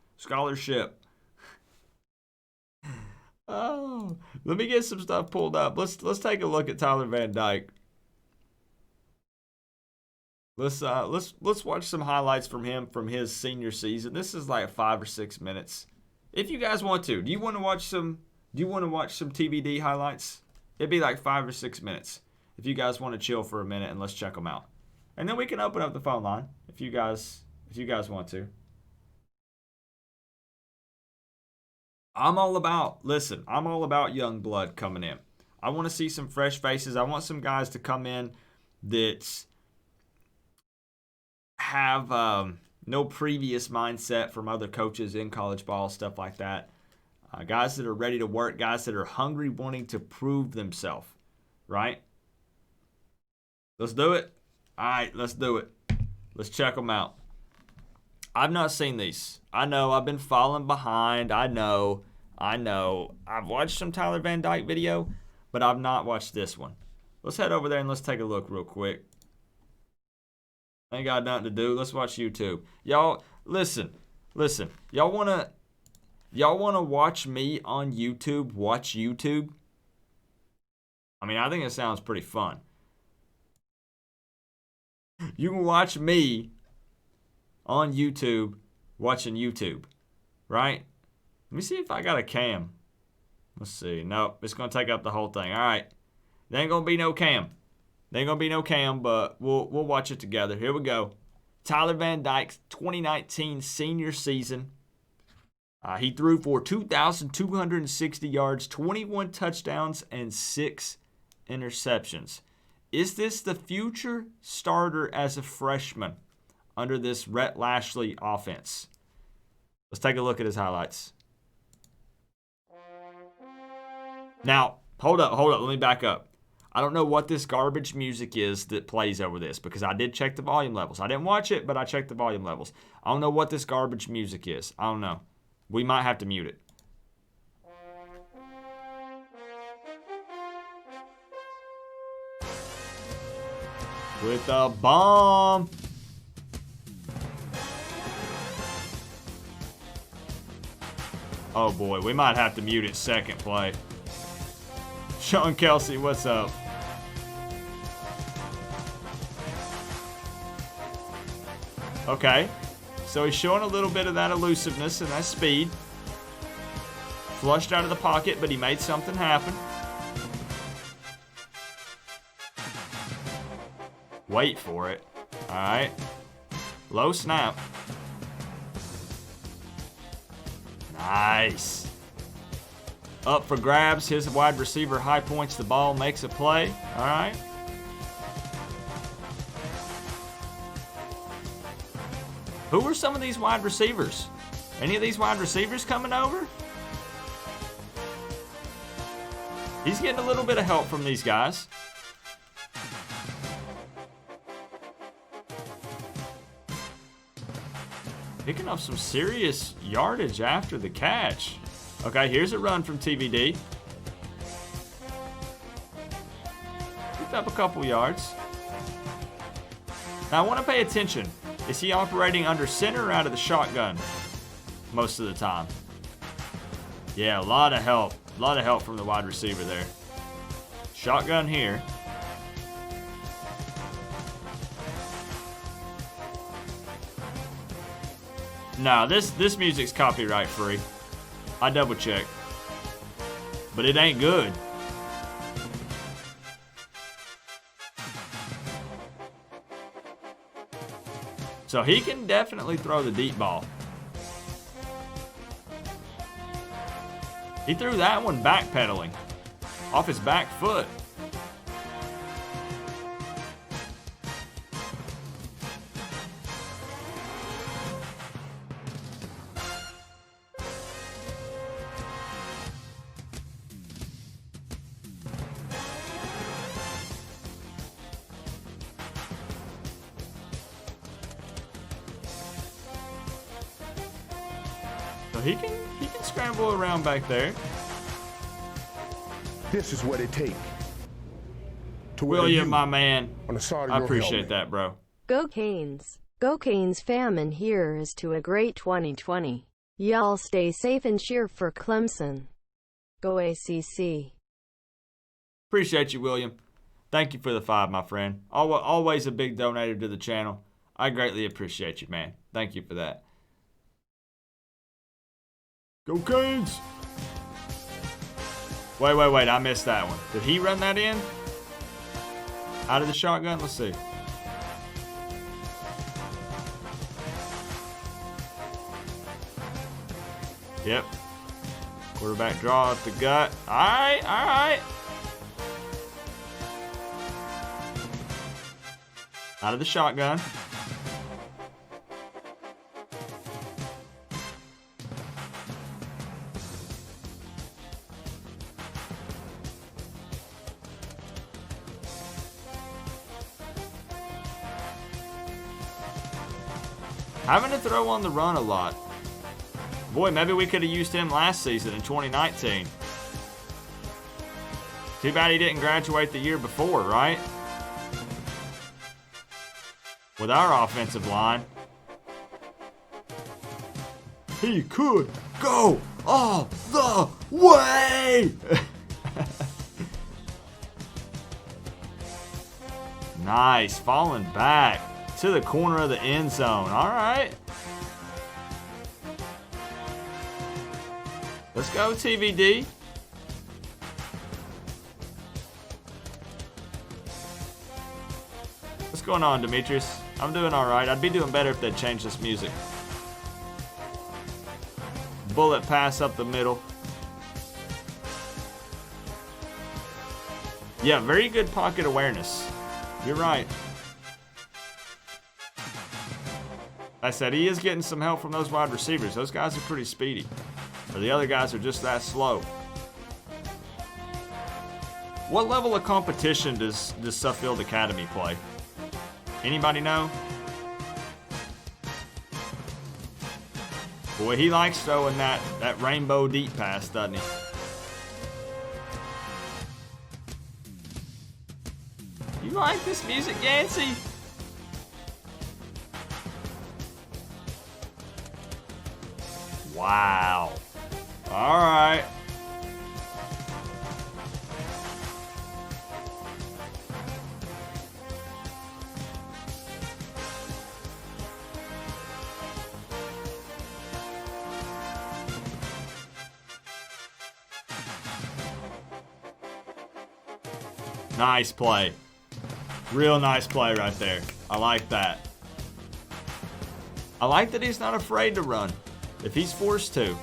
Oh, let me get some stuff pulled up. Let's take a look at Tyler Van Dyke. Let's watch some highlights from him from his senior season. This is like 5 or 6 minutes. If you guys want to, do you want to watch some TVD highlights? It'd be like 5 or 6 minutes. If you guys want to chill for a minute and let's check them out. And then we can open up the phone line if you guys want to. I'm all about young blood coming in. I want to see some fresh faces. I want some guys to come in that have no previous mindset from other coaches in college ball, stuff like that. Guys that are ready to work, guys that are hungry, wanting to prove themselves, right? Let's do it. All right, let's do it. Let's check them out. I've not seen these. I know I've been falling behind. I know. I've watched some Tyler Van Dyke video, but I've not watched this one. Let's head over there and let's take a look real quick. Ain't got nothing to do. Let's watch YouTube. Y'all, listen. Y'all wanna watch me on YouTube? Watch YouTube? I mean, I think it sounds pretty fun. You can watch me on YouTube watching YouTube, right? Let me see if I got a cam. Let's see. Nope, it's going to take up the whole thing. All right. There ain't going to be no cam. There ain't going to be no cam, but we'll watch it together. Here we go. Tyler Van Dyke's 2019 senior season. He threw for 2,260 yards, 21 touchdowns, and 6 interceptions. Is this the future starter as a freshman under this Rhett Lashlee offense? Let's take a look at his highlights. Now, hold up. Let me back up. I don't know what this garbage music is that plays over this because I did check the volume levels. I didn't watch it, but I checked the volume levels. I don't know what this garbage music is. I don't know. We might have to mute it. With a bomb. Oh boy, we might have to mute it second play. Sean Kelsey, what's up? Okay, so he's showing a little bit of that elusiveness and that speed. Flushed out of the pocket, but he made something happen. Wait for it. All right. Low snap. Nice. Up for grabs. His wide receiver high points the ball, makes a play. All right. Who are some of these wide receivers? Any of these wide receivers coming over? He's getting a little bit of help from these guys. Picking up some serious yardage after the catch. Okay, here's a run from TVD. Picked up a couple yards. Now I want to pay attention. Is he operating under center or out of the shotgun most of the time? Yeah, a lot of help. A lot of help from the wide receiver there. Shotgun here. Nah, this music's copyright free. I double checked. But it ain't good. So he can definitely throw the deep ball. He threw that one backpedaling off his back foot. So he can scramble around back there. This is what it takes. William, my man. I appreciate helmet. that, bro. Go Canes. Go Canes fam, and here is to a great 2020. Y'all stay safe and cheer for Clemson. Go ACC. Appreciate you, William. Thank you for the 5, my friend. Always a big donator to the channel. I greatly appreciate you, man. Thank you for that. Go Canes! Wait. I missed that one. Did he run that in? Out of the shotgun? Let's see. Yep. Quarterback draw at the gut. All right. Out of the shotgun. Having to throw on the run a lot. Boy, maybe we could have used him last season in 2019. Too bad he didn't graduate the year before, right? With our offensive line. He could go all the way! Nice, falling back. to the corner of the end zone. All right. Let's go, TVD. What's going on, Demetrius? I'm doing all right. I'd be doing better if they'd change this music. Bullet pass up the middle. Yeah, very good pocket awareness. You're right. I said he is getting some help from those wide receivers. Those guys are pretty speedy. Or the other guys are just that slow. What level of competition does Suffield Academy play? Anybody know? Boy, he likes throwing that rainbow deep pass, doesn't he? You like this music, Yancey? Wow. All right. Nice play. Real nice play right there. I like that. I like that he's not afraid to run if he's forced to.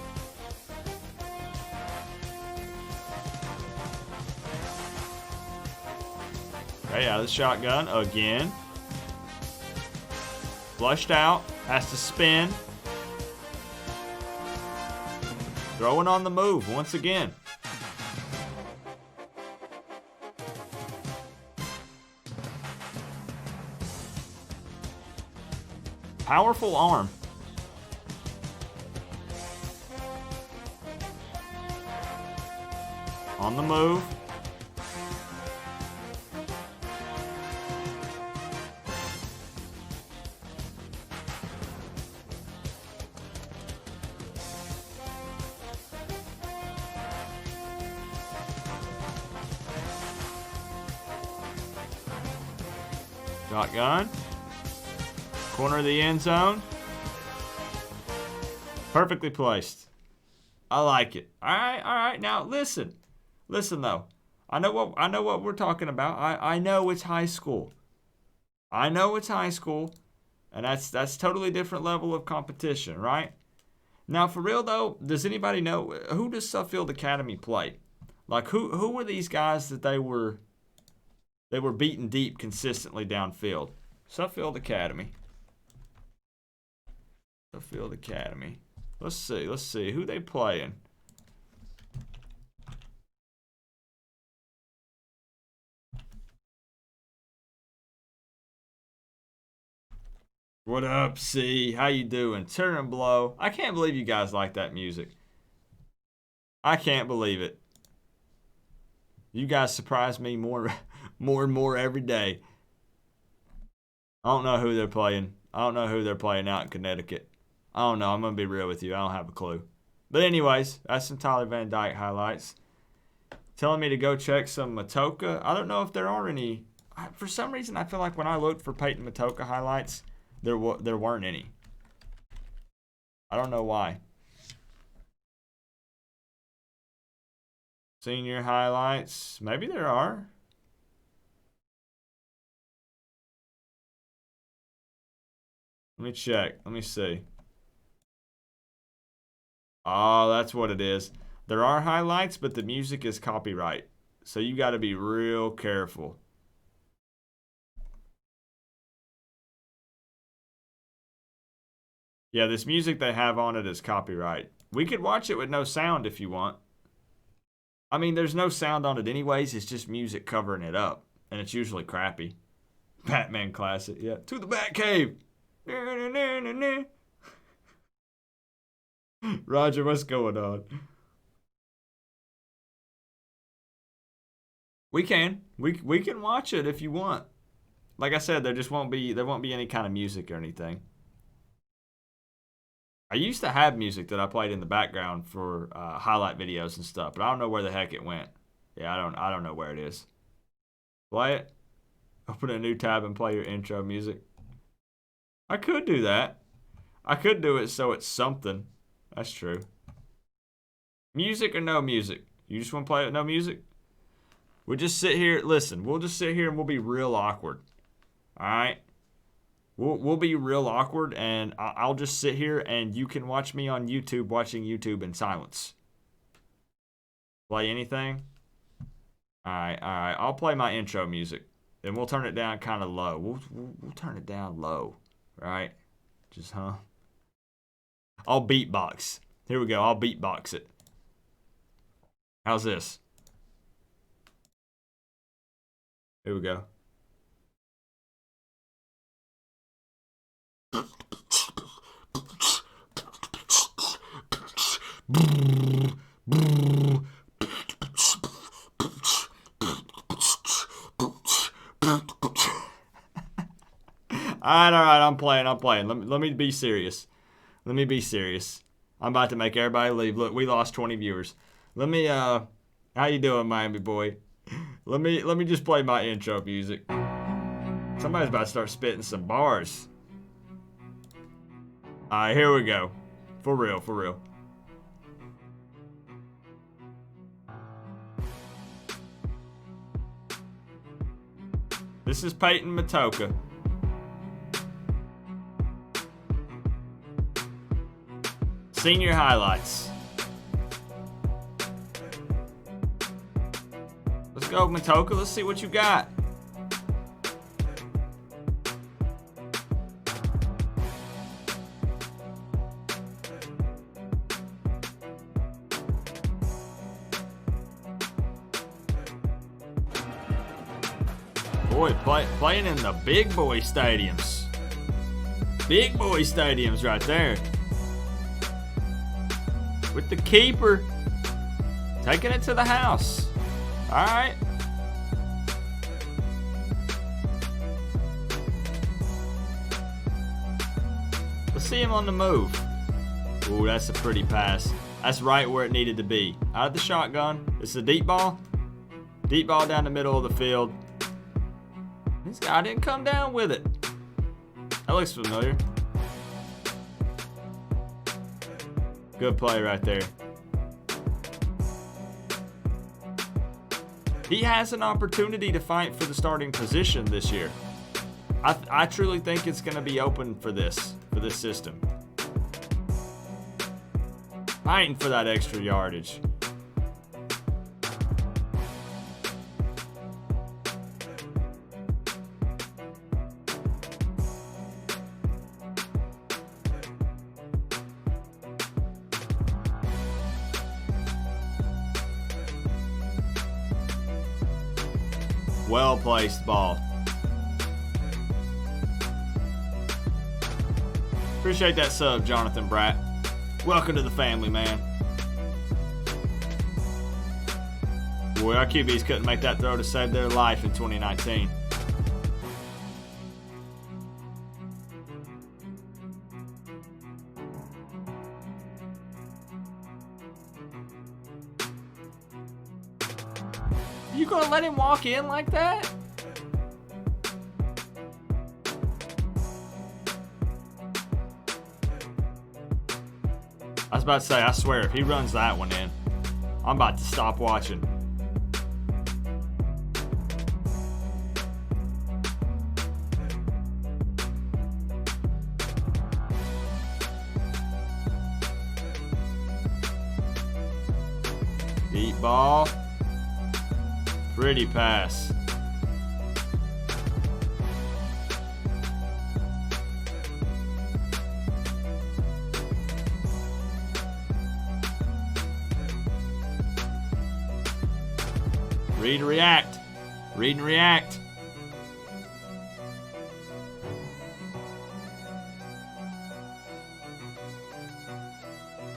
Okay, out of the shotgun again. Flushed out. Has to spin. Throwing on the move once again. Powerful arm. On the move. Shotgun. Corner of the end zone. Perfectly placed. I like it. All right. Now listen. Listen though. I know what we're talking about. I know it's high school. I know it's high school, and that's totally different level of competition, right? Now for real though, does anybody know who does Suffield Academy play? Like who were these guys that they were beating deep consistently downfield? Suffield Academy. Suffield Academy. Let's see. Who they playing? What up, C? How you doing? Turn and blow. I can't believe you guys like that music. I can't believe it. You guys surprise me more and more every day. I don't know who they're playing. I don't know who they're playing out in Connecticut. I don't know. I'm going to be real with you. I don't have a clue. But anyways, that's some Tyler Van Dyke highlights. Telling me to go check some Matoka. I don't know if there are any. For some reason, I feel like when I looked for Peyton Matoka highlights, there weren't any. I don't know why. Senior highlights. Maybe there are. Let me check. Let me see. Oh, that's what it is. There are highlights, but the music is copyright. So you got to be real careful. Yeah, this music they have on it is copyright. We could watch it with no sound if you want. I mean, there's no sound on it anyways. It's just music covering it up. And it's usually crappy. Batman classic. Yeah. To the Batcave. Roger, what's going on? We can watch it if you want. Like I said, there won't be any kind of music or anything. I used to have music that I played in the background for highlight videos and stuff, but I don't know where the heck it went. Yeah, I don't know where it is. Play it. Open a new tab and play your intro music. I could do that. I could do it so it's something. That's true. Music or no music? You just want to play it with no music? We'll just sit here. Listen, we'll just sit here and we'll be real awkward. All right? We'll be real awkward, and I'll just sit here, and you can watch me on YouTube watching YouTube in silence. Play anything? All right. I'll play my intro music. Then we'll turn it down kind of low. We'll turn it down low, right? Just, I'll beatbox. Here we go. I'll beatbox it. How's this? Here we go. All right, I'm playing. Let me be serious. I'm about to make everybody leave. Look, we lost 20 viewers. Let me, how you doing, Miami boy? Let me just play my intro music. Somebody's about to start spitting some bars. All right, here we go. For real. This is Peyton Matoka. Senior highlights. Let's go, Matoka. Let's see what you got. Boy, playing in the big boy stadiums. Big boy stadiums right there. With the keeper. Taking it to the house. All right. Let's see him on the move. Ooh, that's a pretty pass. That's right where it needed to be. Out of the shotgun. It's a deep ball. Deep ball down the middle of the field. This guy didn't come down with it. That looks familiar. Good play right there. He has an opportunity to fight for the starting position this year. I truly think it's going to be open for this system. Fighting for that extra yardage. Well-placed ball. Appreciate that sub, Jonathan Bratt. Welcome to the family, man. Boy, our QBs couldn't make that throw to save their life in 2019. You gonna let him walk in like that? I was about to say, I swear, if he runs that one in, I'm about to stop watching. Deep ball. Pretty pass. Read and react. Read and react.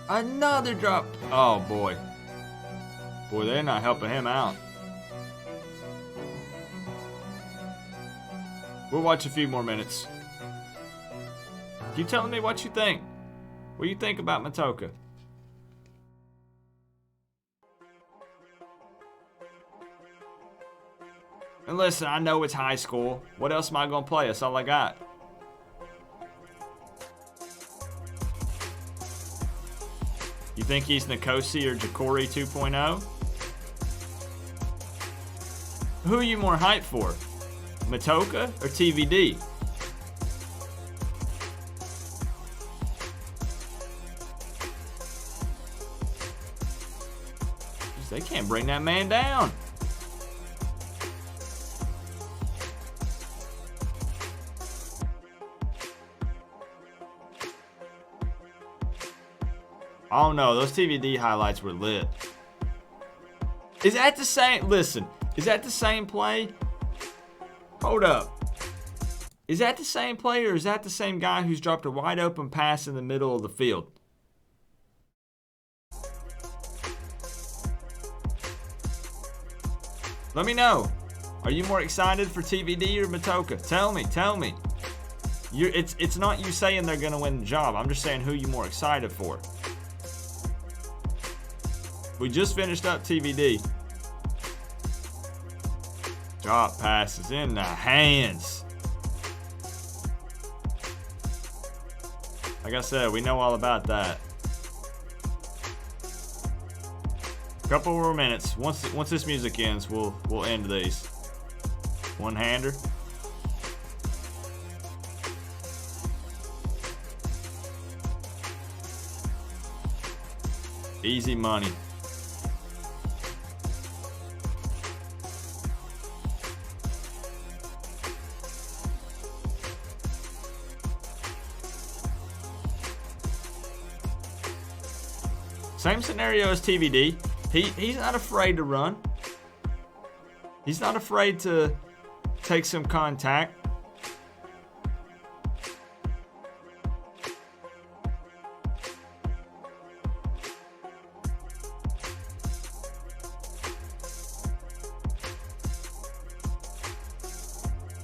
Another drop. Oh, boy. Boy, they're not helping him out. We'll watch a few more minutes. Keep telling me what you think. What do you think about Matoka? And listen, I know it's high school. What else am I going to play? That's all I got. You think he's Nkosi or Ja'Cory 2.0? Who are you more hyped for? Matoka or TVD? They can't bring that man down. Oh no, those TVD highlights were lit. Is that the same? Listen, is that the same play? Hold up. Is that the same play, or is that the same guy who's dropped a wide open pass in the middle of the field? Let me know. Are you more excited for TVD or Matoka? Tell me. It's not you saying they're going to win the job. I'm just saying who you more excited for. We just finished up TVD. Drop passes in the hands. Like I said, we know all about that. Couple more minutes. Once this music ends, we'll end these. One-hander. Easy money. Same scenario as TVD. He's not afraid to run. He's not afraid to take some contact.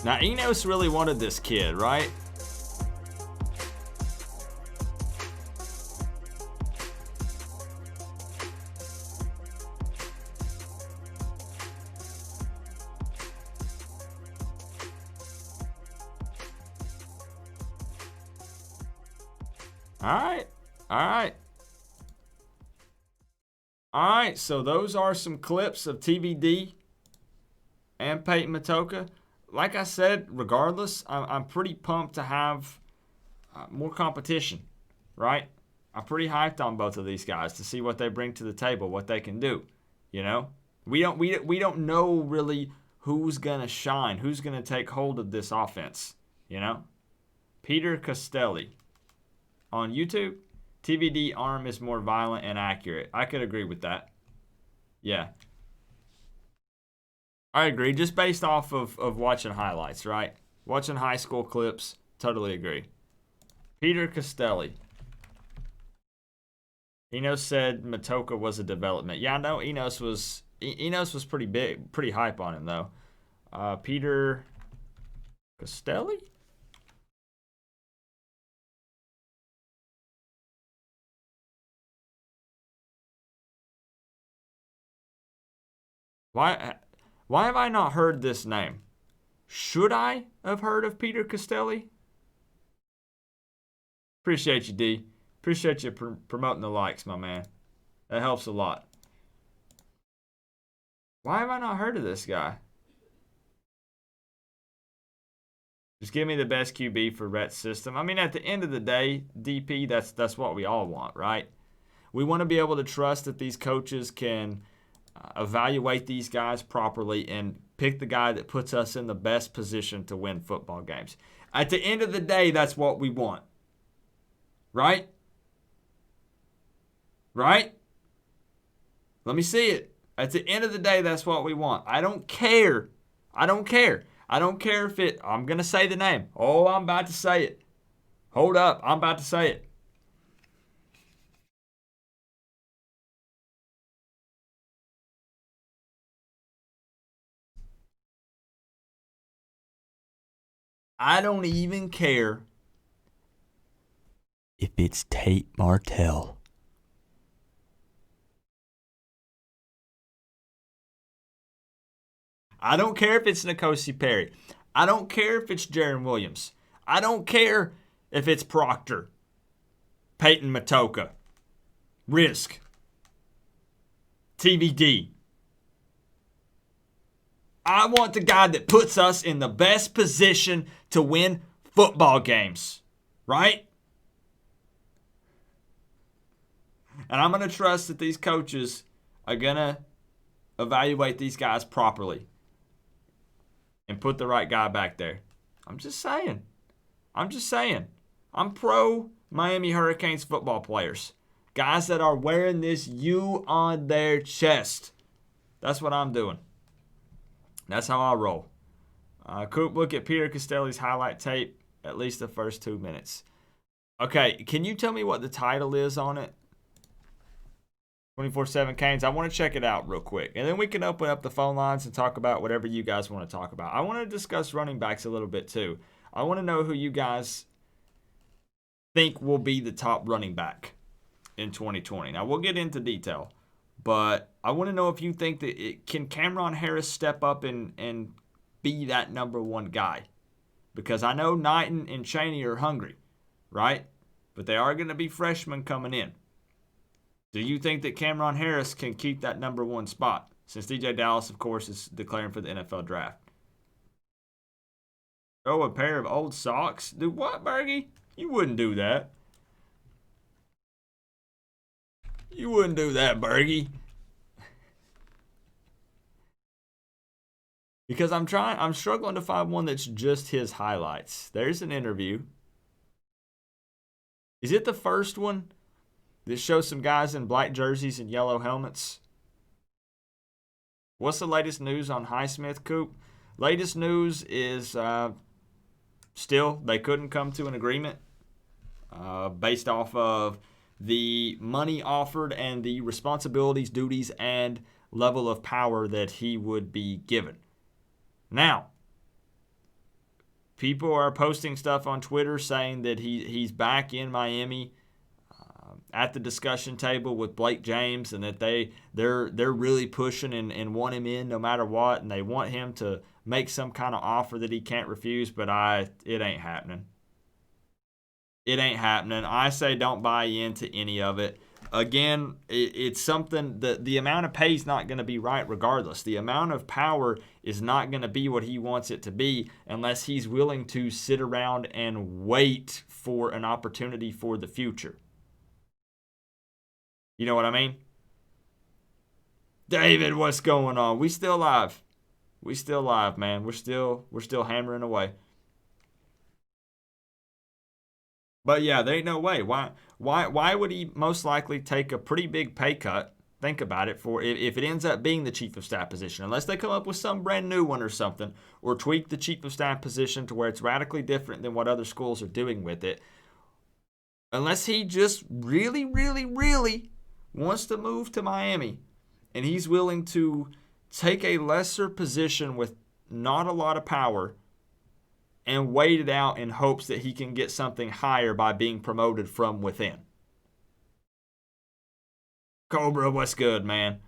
Now, Enos really wanted this kid, right? All right, so those are some clips of TVD and Peyton Matoka. Like I said, regardless, I'm pretty pumped to have more competition, right? I'm pretty hyped on both of these guys to see what they bring to the table, what they can do. You know, we don't know really who's gonna shine, who's gonna take hold of this offense. You know, Peter Costelli on YouTube. TVD arm is more violent and accurate. I could agree with that. Yeah. I agree. Just based off of watching highlights, right? Watching high school clips, totally agree. Peter Costelli. Enos said Matoka was a development. Yeah, I know Enos was pretty big, pretty hype on him, though. Peter Costelli? Why have I not heard this name? Should I have heard of Peter Costelli? Appreciate you, D. Appreciate you promoting the likes, my man. That helps a lot. Why have I not heard of this guy? Just give me the best QB for Rhett's system. I mean, at the end of the day, DP, that's what we all want, right? We want to be able to trust that these coaches can evaluate these guys properly and pick the guy that puts us in the best position to win football games. At the end of the day, that's what we want. Right? Right? Let me see it. At the end of the day, that's what we want. I don't care. I don't care if it, I'm going to say the name. Oh, I'm about to say it. Hold up. I'm about to say it. I don't even care if it's Tate Martell. I don't care if it's Nkosi Perry. I don't care if it's Jaron Williams. I don't care if it's Proctor, Peyton Matoka. risk. TVD. I want the guy that puts us in the best position to win football games, right? And I'm going to trust that these coaches are going to evaluate these guys properly and put the right guy back there. I'm just saying. I'm pro Miami Hurricanes football players. Guys that are wearing this U on their chest. That's what I'm doing. That's how I roll. Coop, look at Peter Costelli's highlight tape, at least the first 2 minutes. Okay, can you tell me what the title is on it? 24/7 Canes. I want to check it out real quick. And then we can open up the phone lines and talk about whatever you guys want to talk about. I want to discuss running backs a little bit too. I want to know who you guys think will be the top running back in 2020. Now, we'll get into detail. But I want to know if you think that can Cameron Harris step up and be that number one guy? Because I know Knighton and Chaney are hungry, right? But they are going to be freshmen coming in. Do you think that Cameron Harris can keep that number one spot? Since DJ Dallas, of course, is declaring for the NFL draft. Oh, a pair of old socks? Do what, Bergie? You wouldn't do that. You wouldn't do that, Bergie. Because I'm struggling to find one that's just his highlights. There's an interview. Is it the first one that shows some guys in black jerseys and yellow helmets? What's the latest news on Highsmith, Coop? Latest news is still they couldn't come to an agreement based off of the money offered and the responsibilities, duties, and level of power that he would be given. Now, people are posting stuff on Twitter saying that he's back in Miami at the discussion table with Blake James, and that they're really pushing and want him in no matter what, and they want him to make some kind of offer that he can't refuse. But it ain't happening. It ain't happening. I say don't buy into any of it. Again, it's something that the amount of pay is not going to be right regardless. The amount of power is not going to be what he wants it to be unless he's willing to sit around and wait for an opportunity for the future. You know what I mean? David, what's going on? We still live. We still live, man. We're still hammering away. But yeah, there ain't no way. Why would he most likely take a pretty big pay cut? Think about it, for if it ends up being the chief of staff position, unless they come up with some brand new one or something, or tweak the chief of staff position to where it's radically different than what other schools are doing with it. Unless he just really, really, really wants to move to Miami, and he's willing to take a lesser position with not a lot of power and wait it out in hopes that he can get something higher by being promoted from within. Cobra, what's good, man?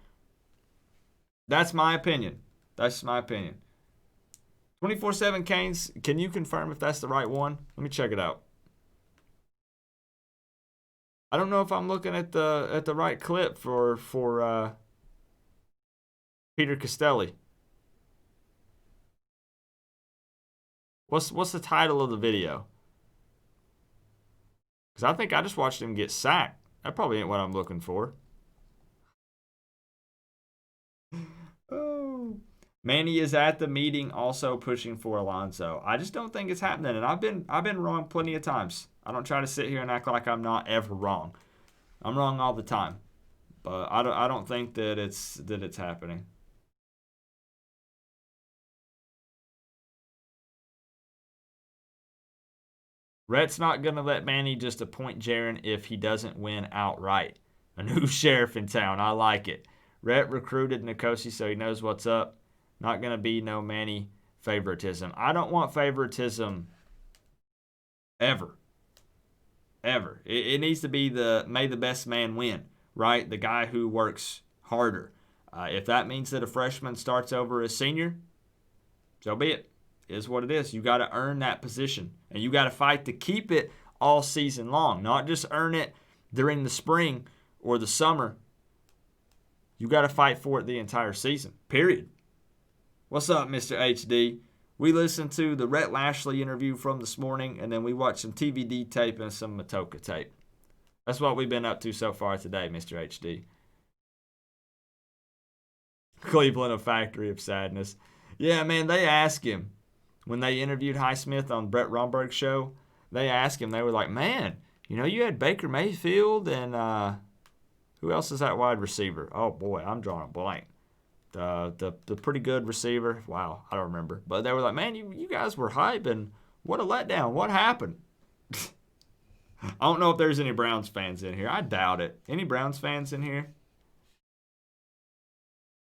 That's my opinion. 24/7 Canes, can you confirm if that's the right one? Let me check it out. I don't know if I'm looking at the right clip for Peter Costelli. What's the title of the video? Because I think I just watched him get sacked. That probably ain't what I'm looking for. Oh. Manny is at the meeting also pushing for Alonso. I just don't think it's happening, and I've been wrong plenty of times. I don't try to sit here and act like I'm not ever wrong. I'm wrong all the time. But I don't think that it's happening. Rhett's not going to let Manny just appoint Jaron if he doesn't win outright. A new sheriff in town. I like it. Rhett recruited Nkosi so he knows what's up. Not going to be no Manny favoritism. I don't want favoritism ever. Ever. It needs to be may the best man win, right? The guy who works harder. If that means that a freshman starts over a senior, so be it. Is what it is. You got to earn that position, and you got to fight to keep it all season long, not just earn it during the spring or the summer, you got to fight for it the entire season, period. What's up, Mr. HD? We listened to the Rhett Lashlee interview from this morning, and then we watched some TVD tape and some Matoka tape. That's what we've been up to so far today, Mr. HD. Cleveland, a factory of sadness. Yeah, man, they asked him when they interviewed Highsmith on Brett Romberg's show. They asked him, they were like, man, you had Baker Mayfield and who else is that wide receiver? Oh, boy, I'm drawing a blank. The pretty good receiver. Wow, I don't remember. But they were like, man, you guys were hype, and what a letdown. What happened? I don't know if there's any Browns fans in here. I doubt it. Any Browns fans in here?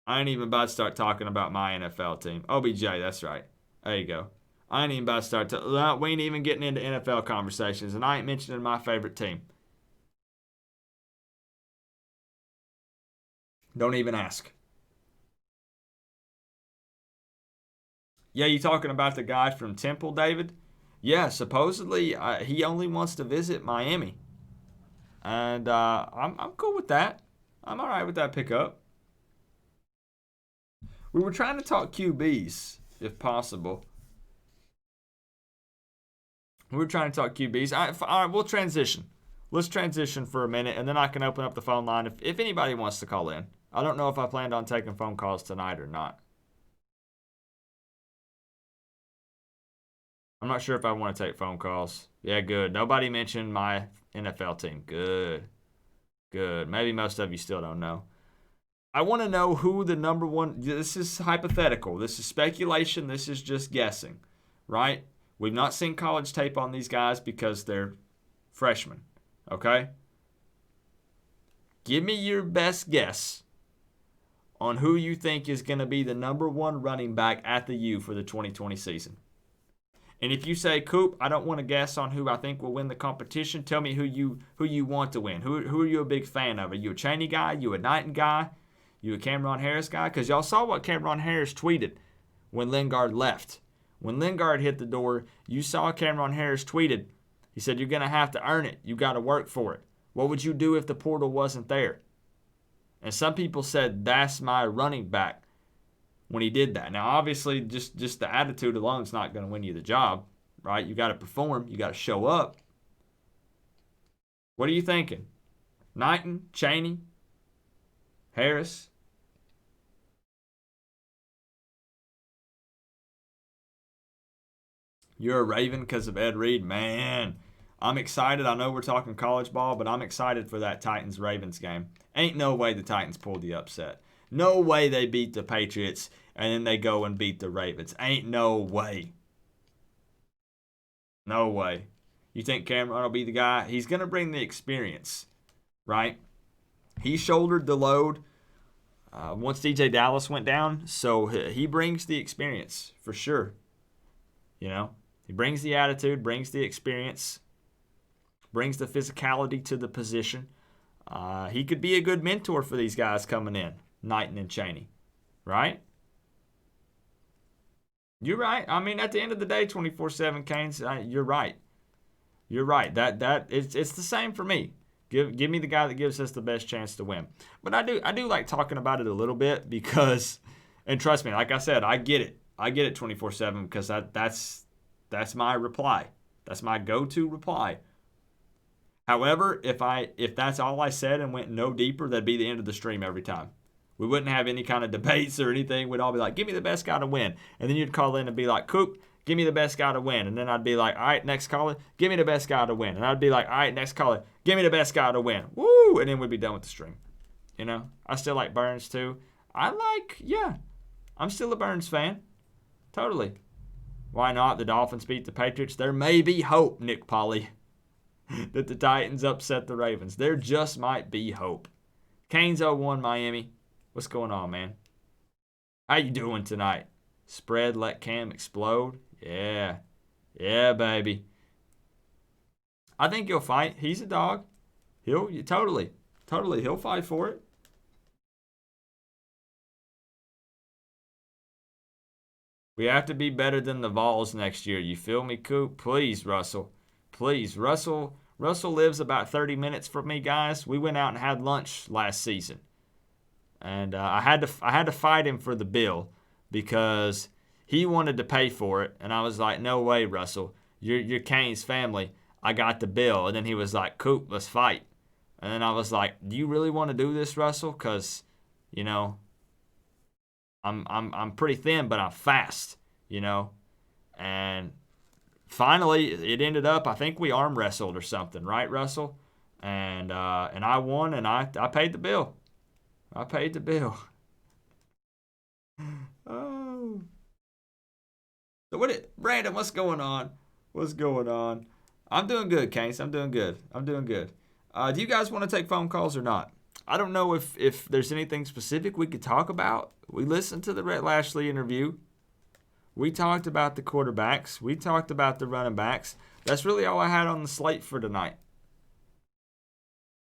I ain't even about to start talking about my NFL team. OBJ, that's right. There you go. I ain't even about to start. We ain't even getting into NFL conversations, and I ain't mentioning my favorite team. Don't even ask. Yeah, you talking about the guy from Temple, David? Yeah, supposedly he only wants to visit Miami. And I'm cool with that. I'm all right with that pickup. We were trying to talk QBs, if possible. All right, we'll transition. Let's transition for a minute, and then I can open up the phone line if anybody wants to call in. I don't know if I planned on taking phone calls tonight or not. I'm not sure if I want to take phone calls. Yeah, good. Nobody mentioned my NFL team. Good. Maybe most of you still don't know. I want to know who the number one. This is hypothetical. This is speculation. This is just guessing, right? We've not seen college tape on these guys because they're freshmen, okay? Give me your best guess on who you think is going to be the number one running back at the U for the 2020 season. And if you say, Coop, I don't want to guess on who I think will win the competition, tell me who you want to win. Who are you a big fan of? Are you a Chaney guy? You a Knighton guy? You a Cameron Harris guy? Because y'all saw what Cameron Harris tweeted when Lingard left. When Lingard hit the door, you saw Cameron Harris tweeted. He said, you're going to have to earn it. You got to work for it. What would you do if the portal wasn't there? And some people said, that's my running back when he did that. Now, obviously, just the attitude alone is not going to win you the job, right? You got to perform. You got to show up. What are you thinking? Knighton, Chaney, Harris? You're a Raven because of Ed Reed? Man, I'm excited. I know we're talking college ball, but I'm excited for that Titans-Ravens game. Ain't no way the Titans pulled the upset. No way they beat the Patriots and then they go and beat the Ravens. Ain't no way. No way. You think Cameron will be the guy? He's going to bring the experience, right? He shouldered the load once DJ Dallas went down, so he brings the experience for sure. He brings the attitude, brings the experience, brings the physicality to the position. He could be a good mentor for these guys coming in, Knighton and Chaney, right? You're right. I mean, at the end of the day, 24/7 Canes, you're right. You're right. That it's the same for me. Give me the guy that gives us the best chance to win. But I do like talking about it a little bit because, and trust me, like I said, I get it. I get it 24/7 because that's my reply. That's my go-to reply. However, if that's all I said and went no deeper, that'd be the end of the stream every time. We wouldn't have any kind of debates or anything. We'd all be like, give me the best guy to win. And then you'd call in and be like, Coop, give me the best guy to win. And then I'd be like, all right, next caller, give me the best guy to win. And I'd be like, all right, next caller, give me the best guy to win. Woo! And then we'd be done with the stream. I still like Burns too. I'm still a Burns fan. Totally. Why not? The Dolphins beat the Patriots. There may be hope, Nick Polly, that the Titans upset the Ravens. There just might be hope. Canes 0-1 Miami. What's going on, man? How you doing tonight? Spread, let Cam explode? Yeah. Yeah, baby. I think he'll fight. He's a dog. Totally, he'll fight for it. We have to be better than the Vols next year. You feel me, Coop? Please, Russell. Please, Russell Russell lives about 30 minutes from me, guys. We went out and had lunch last season. And I had to fight him for the bill because he wanted to pay for it. And I was like, no way, Russell. You're Kane's family. I got the bill. And then he was like, Coop, let's fight. And then I was like, do you really want to do this, Russell? Because, you know, I'm pretty thin, but I'm fast, you know. And finally, it ended up, I think we arm wrestled or something, right, Russell? And I won, and I paid the bill. I paid the bill. Oh. So Brandon, what's going on? What's going on? I'm doing good, Case. I'm doing good. Do you guys want to take phone calls or not? I don't know if there's anything specific we could talk about. We listened to the Rhett Lashlee interview. We talked about the quarterbacks. We talked about the running backs. That's really all I had on the slate for tonight.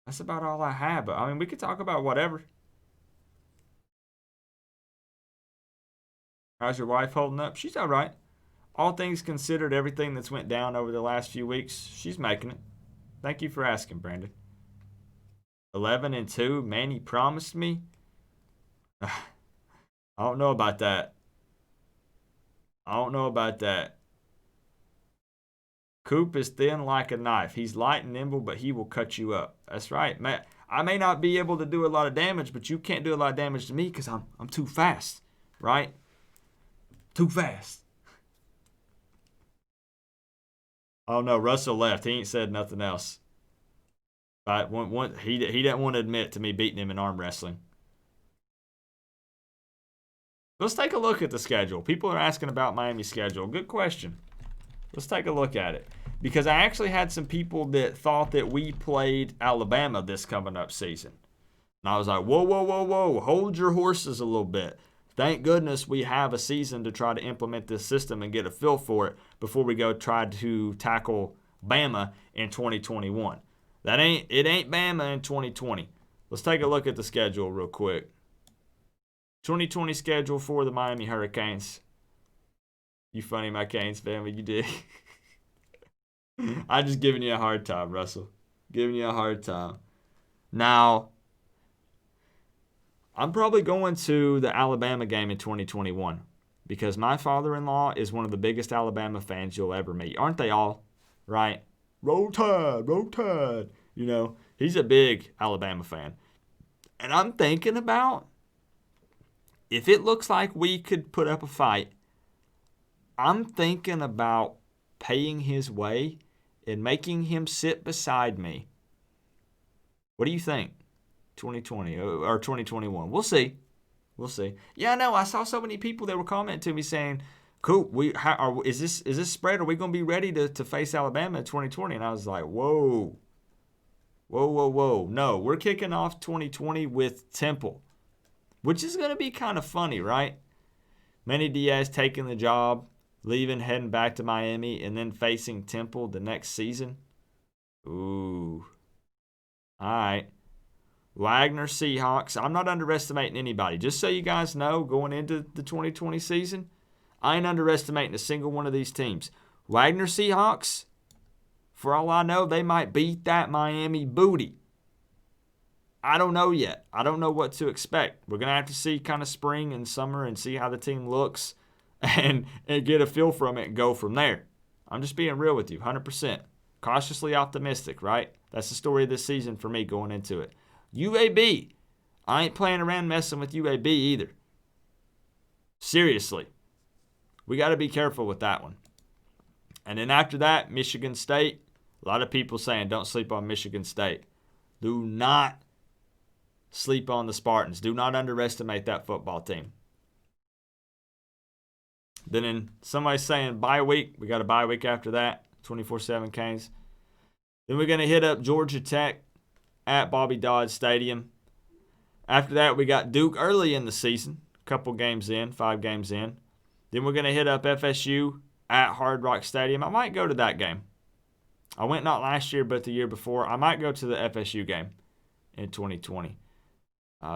That's about all I had. But, I mean, we could talk about whatever. How's your wife holding up? She's all right. All things considered, everything that's went down over the last few weeks, she's making it. Thank you for asking, Brandon. 11-2. Manny promised me. I don't know about that. Coop is thin like a knife. He's light and nimble, but he will cut you up. That's right, Matt. I may not be able to do a lot of damage, but you can't do a lot of damage to me because I'm too fast, right? Too fast. Oh no, Russell left. He ain't said nothing else. But he didn't want to admit to me beating him in arm wrestling. Let's take a look at the schedule. People are asking about Miami's schedule. Good question. Let's take a look at it. Because I actually had some people that thought that we played Alabama this coming up season. And I was like, whoa. Hold your horses a little bit. Thank goodness we have a season to try to implement this system and get a feel for it before we go try to tackle Bama in 2021. It ain't Bama in 2020. Let's take a look at the schedule real quick. 2020 schedule for the Miami Hurricanes. You funny, my Canes family. You did. I'm just giving you a hard time, Russell. Giving you a hard time. Now, I'm probably going to the Alabama game in 2021 because my father-in-law is one of the biggest Alabama fans you'll ever meet. Aren't they all? Right? Roll Tide, Roll Tide. You know, he's a big Alabama fan. And I'm thinking about if it looks like we could put up a fight, I'm thinking about paying his way and making him sit beside me. What do you think? 2020 or 2021. We'll see. Yeah, I know. I saw so many people that were commenting to me saying, "Cool, is this spread? Are we going to be ready to face Alabama in 2020?" And I was like, "Whoa. No, we're kicking off 2020 with Temple, which is going to be kind of funny, right? Manny Diaz taking the job, leaving, heading back to Miami, and then facing Temple the next season. Ooh. All right. Wagner Seahawks. I'm not underestimating anybody. Just so you guys know, going into the 2020 season, I ain't underestimating a single one of these teams. Wagner Seahawks, for all I know, they might beat that Miami booty. I don't know yet. I don't know what to expect. We're going to have to see kind of spring and summer and see how the team looks and get a feel from it and go from there. I'm just being real with you, 100%. Cautiously optimistic, right? That's the story of this season for me going into it. UAB. I ain't playing around messing with UAB either. Seriously. We got to be careful with that one. And then after that, Michigan State. A lot of people saying don't sleep on Michigan State. Do not sleep on the Spartans. Do not underestimate that football team. Then somebody's saying bye week. We got a bye week after that. 24/7 Canes. Then we're going to hit up Georgia Tech at Bobby Dodd Stadium. After that, we got Duke early in the season. Couple games in, 5 games in. Then we're going to hit up FSU at Hard Rock Stadium. I might go to that game. I went not last year, but the year before. I might go to the FSU game in 2020.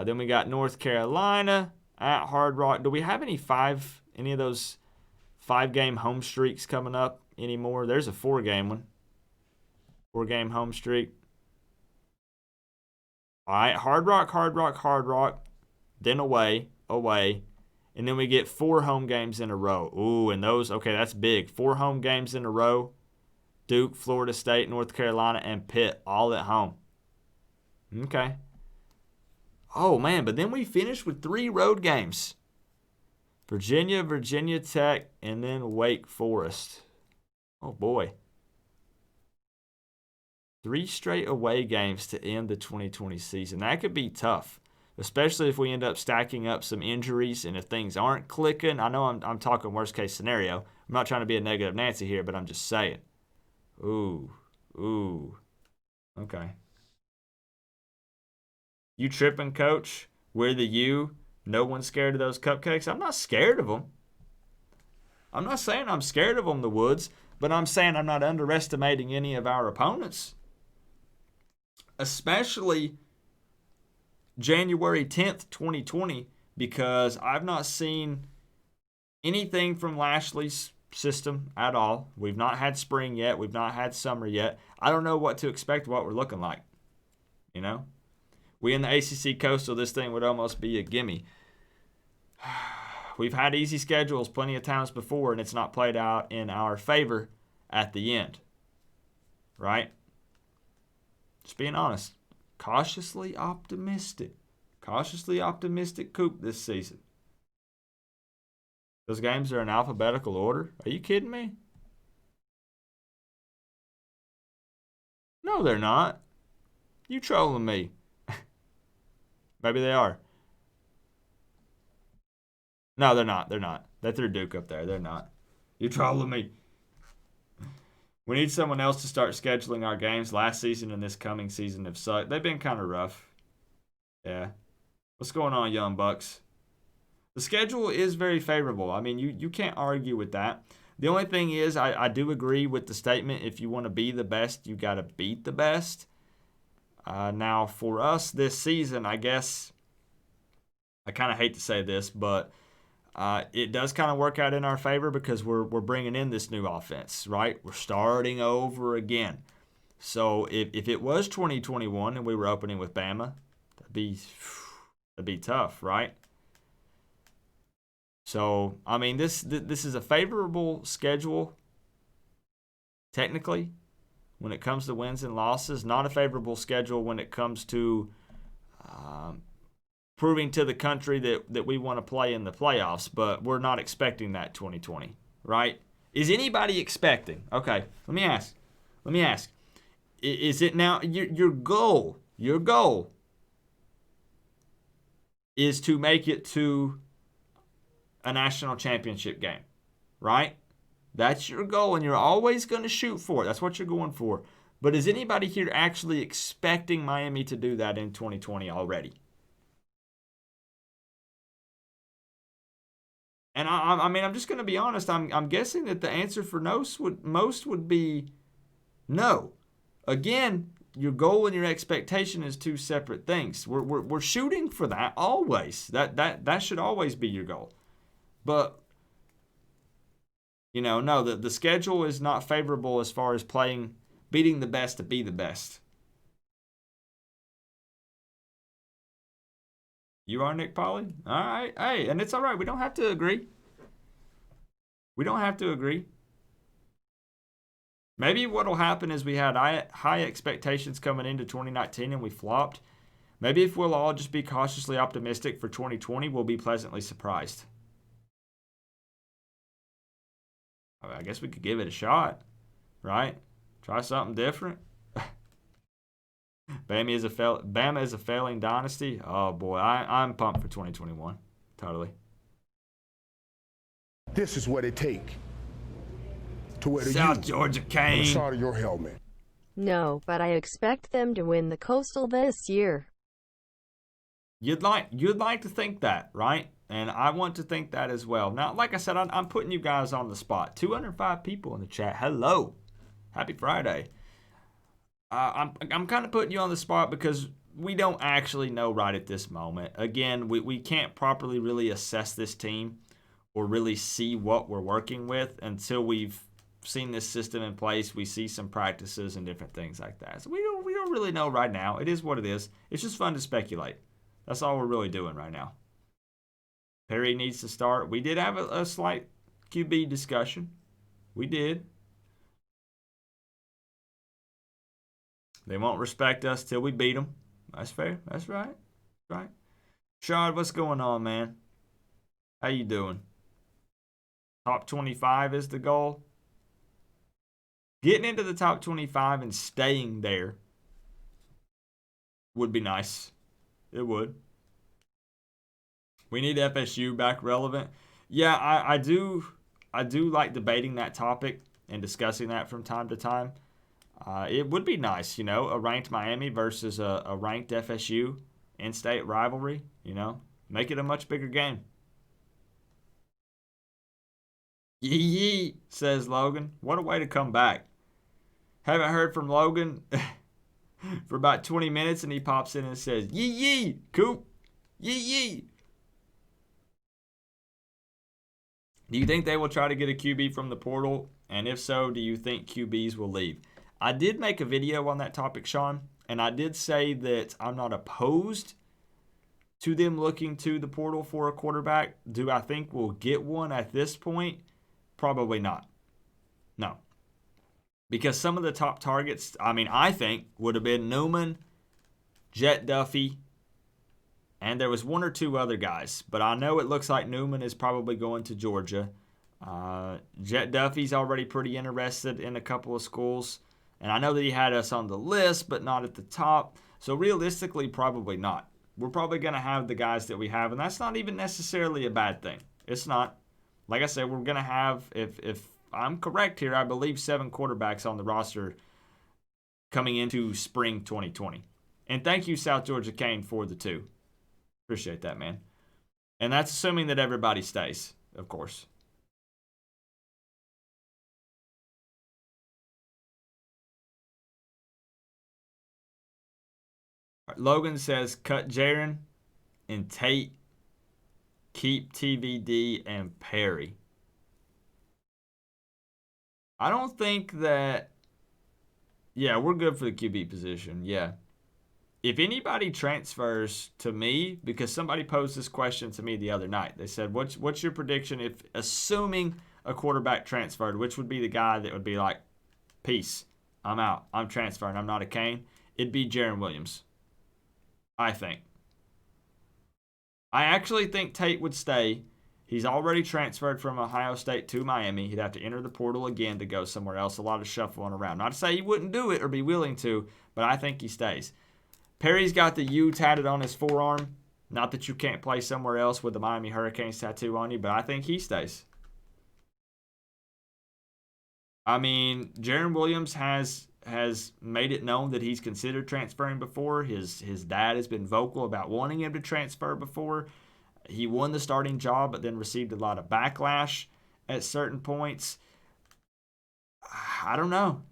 Then we got North Carolina at Hard Rock. Do we have any of those 5-game home streaks coming up anymore? There's a 4-game one. 4-game home streak. All right, Hard Rock. Then away. And then we get 4 home games in a row. Ooh, and those, okay, that's big. 4 home games in a row. Duke, Florida State, North Carolina, and Pitt all at home. Okay. Oh, man, but then we finish with 3 road games. Virginia, Virginia Tech, and then Wake Forest. Oh, boy. 3 straight away games to end the 2020 season. That could be tough, especially if we end up stacking up some injuries and if things aren't clicking. I know I'm talking worst case scenario. I'm not trying to be a negative Nancy here, but I'm just saying. Ooh. Okay. You tripping, coach? We're the U. No one's scared of those cupcakes. I'm not scared of them. I'm not saying I'm scared of them, the Woods, but I'm saying I'm not underestimating any of our opponents. Especially January 10th, 2020, because I've not seen anything from Lashlee's system at all. We've not had spring yet. We've not had summer yet. I don't know what to expect, what we're looking like. You know? We in the ACC Coastal, this thing would almost be a gimme. We've had easy schedules plenty of times before, and it's not played out in our favor at the end. Right? Just being honest. Cautiously optimistic. Cautiously optimistic Coop this season. Those games are in alphabetical order? Are you kidding me? No, they're not. You trolling me. Maybe they are. No, they're not. They're not. They threw Duke up there. They're not. You trolling me. We need someone else to start scheduling our games. Last season and this coming season have sucked. They've been kind of rough. Yeah. What's going on, Young Bucks? The schedule is very favorable. I mean, you can't argue with that. The only thing is, I do agree with the statement, if you want to be the best, you got to beat the best. Now, for us this season, I guess, I kind of hate to say this, but it does kind of work out in our favor because we're bringing in this new offense, right? We're starting over again. So if it was 2021 and we were opening with Bama, that'd be tough, right? So, I mean, this is a favorable schedule, technically, when it comes to wins and losses. Not a favorable schedule when it comes to proving to the country that we want to play in the playoffs, but we're not expecting that 2020, right? Is anybody expecting? Okay, let me ask. Is it now your goal is to make it to a national championship game, right? That's your goal, and you're always going to shoot for it. That's what you're going for. But is anybody here actually expecting Miami to do that in 2020 already? And I mean, I'm just going to be honest. I'm guessing that the answer for most would be no. Again, your goal and your expectation is 2 separate things. We're shooting for that always. That should always be your goal. But, no, the schedule is not favorable as far as beating the best to be the best. You are Nick Polly? All right. Hey, and it's all right. We don't have to agree. Maybe what will happen is we had high expectations coming into 2019 and we flopped. Maybe if we'll all just be cautiously optimistic for 2020, we'll be pleasantly surprised. I guess we could give it a shot, right? Try something different. Bama is a failing dynasty. Oh boy, I'm pumped for 2021. Totally. This is what it take to wear the South Georgia cane on the side of your helmet. No, but I expect them to win the Coastal this year. You'd like to think that, right? And I want to think that as well. Now, like I said, I'm putting you guys on the spot. 205 people in the chat. Hello. Happy Friday. I'm kind of putting you on the spot because we don't actually know right at this moment. Again, we can't properly really assess this team or really see what we're working with until we've seen this system in place. We see some practices and different things like that. So we don't really know right now. It is what it is. It's just fun to speculate. That's all we're really doing right now. Perry needs to start. We did have a slight QB discussion. We did. They won't respect us till we beat them. That's fair. That's right. Right. Shard, what's going on, man? How you doing? Top 25 is the goal. Getting into the top 25 and staying there would be nice. It would. We need FSU back relevant. Yeah, I do like debating that topic and discussing that from time to time. It would be nice, a ranked Miami versus a ranked FSU in-state rivalry, Make it a much bigger game. Yee, says Logan. What a way to come back. Haven't heard from Logan for about 20 minutes, and he pops in and says, yee, Coop. Yee. Do you think they will try to get a QB from the portal? And if so, do you think QBs will leave? I did make a video on that topic, Sean, and I did say that I'm not opposed to them looking to the portal for a quarterback. Do I think we'll get one at this point? Probably not. No. Because some of the top targets, I think, would have been Newman, Jet Duffy, and there was one or two other guys. But I know it looks like Newman is probably going to Georgia. Jet Duffy's already pretty interested in a couple of schools. And I know that he had us on the list, but not at the top. So realistically, probably not. We're probably going to have the guys that we have, and that's not even necessarily a bad thing. It's not. Like I said, we're going to have, if I'm correct here, I believe 7 quarterbacks on the roster coming into spring 2020. And thank you, South Georgia Kane, for the 2. Appreciate that, man. And that's assuming that everybody stays, of course. Logan says, cut Jaron and Tate. Keep TVD and Perry. I don't think that... Yeah, we're good for the QB position. Yeah. If anybody transfers to me, because somebody posed this question to me the other night. They said, what's your prediction if, assuming a quarterback transferred, which would be the guy that would be like, peace, I'm out, I'm transferring, I'm not a Kane? It'd be Jaron Williams. I think. I actually think Tate would stay. He's already transferred from Ohio State to Miami. He'd have to enter the portal again to go somewhere else. A lot of shuffling around. Not to say he wouldn't do it or be willing to, but I think he stays. Perry's got the U tatted on his forearm. Not that you can't play somewhere else with the Miami Hurricanes tattoo on you, but I think he stays. Jaron Williams has made it known that he's considered transferring before. His dad has been vocal about wanting him to transfer before. He won the starting job, but then received a lot of backlash at certain points. I don't know.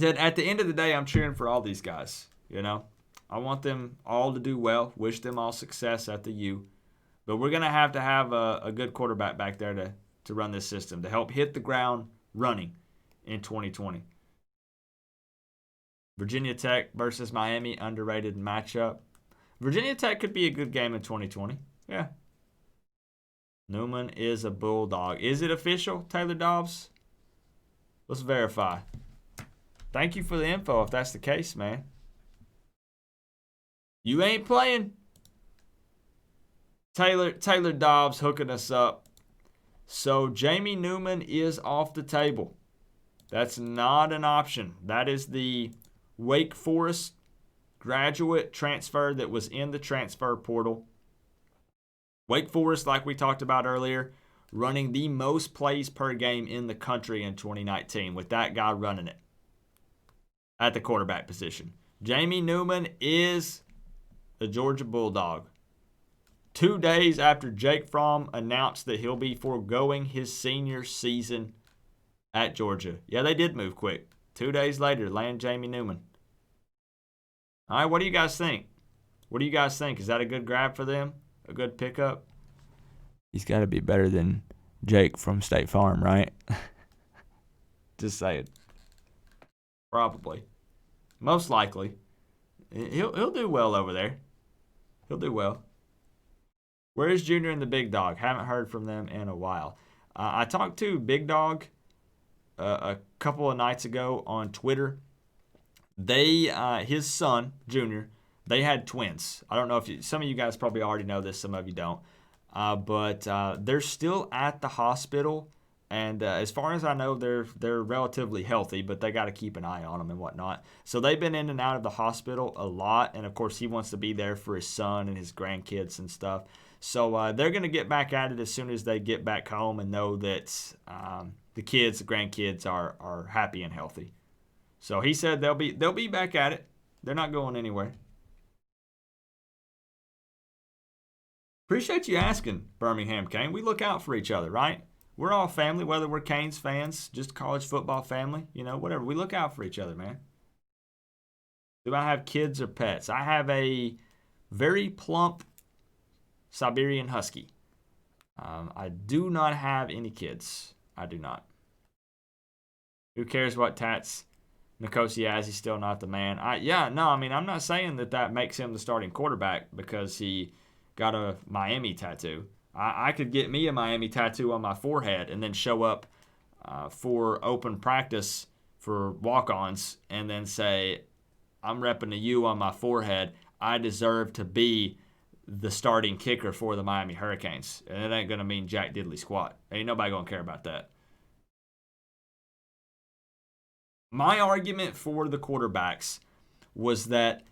At the end of the day, I'm cheering for all these guys, I want them all to do well, wish them all success at the U. But we're going to have a good quarterback back there to run this system, to help hit the ground running in 2020. Virginia Tech versus Miami, underrated matchup. Virginia Tech could be a good game in 2020. Yeah. Newman is a Bulldog. Is it official, Taylor Dobbs? Let's verify. Thank you for the info if that's the case, man. You ain't playing. Taylor Dobbs hooking us up. So Jamie Newman is off the table. That's not an option. That is the Wake Forest graduate transfer that was in the transfer portal. Wake Forest, like we talked about earlier, running the most plays per game in the country in 2019 with that guy running it at the quarterback position. Jamie Newman is the Georgia Bulldog. 2 days after Jake Fromm announced that he'll be foregoing his senior season at Georgia. Yeah, they did move quick. 2 days later, land Jamie Newman. All right, what do you guys think? What do you guys think? Is that a good grab for them? A good pickup? He's got to be better than Jake from State Farm, right? Just saying. Probably. Most likely. He'll do well over there. He'll do well. Where is Junior and the Big Dog? Haven't heard from them in a while. I talked to Big Dog a couple of nights ago on Twitter. His son, Junior, they had twins. I don't know if some of you guys probably already know this, some of you don't. But they're still at the hospital, and as far as I know, they're relatively healthy, but they got to keep an eye on them and whatnot. So they've been in and out of the hospital a lot, and of course he wants to be there for his son and his grandkids and stuff. So they're going to get back at it as soon as they get back home and know that the grandkids are happy and healthy. So he said they'll be back at it. They're not going anywhere. Appreciate you asking, Birmingham Cane. We look out for each other, right? We're all family, whether we're Canes fans, just college football family, whatever. We look out for each other, man. Do I have kids or pets? I have a very plump Siberian Husky. I do not have any kids. I do not. Who cares what tats Nkosi has? He's still not the man. I'm not saying that makes him the starting quarterback because he got a Miami tattoo. I could get me a Miami tattoo on my forehead and then show up for open practice for walk-ons and then say, I'm repping the U on my forehead. I deserve to be the starting kicker for the Miami Hurricanes. And it ain't going to mean jack diddly squat. Ain't nobody going to care about that. My argument for the quarterbacks was that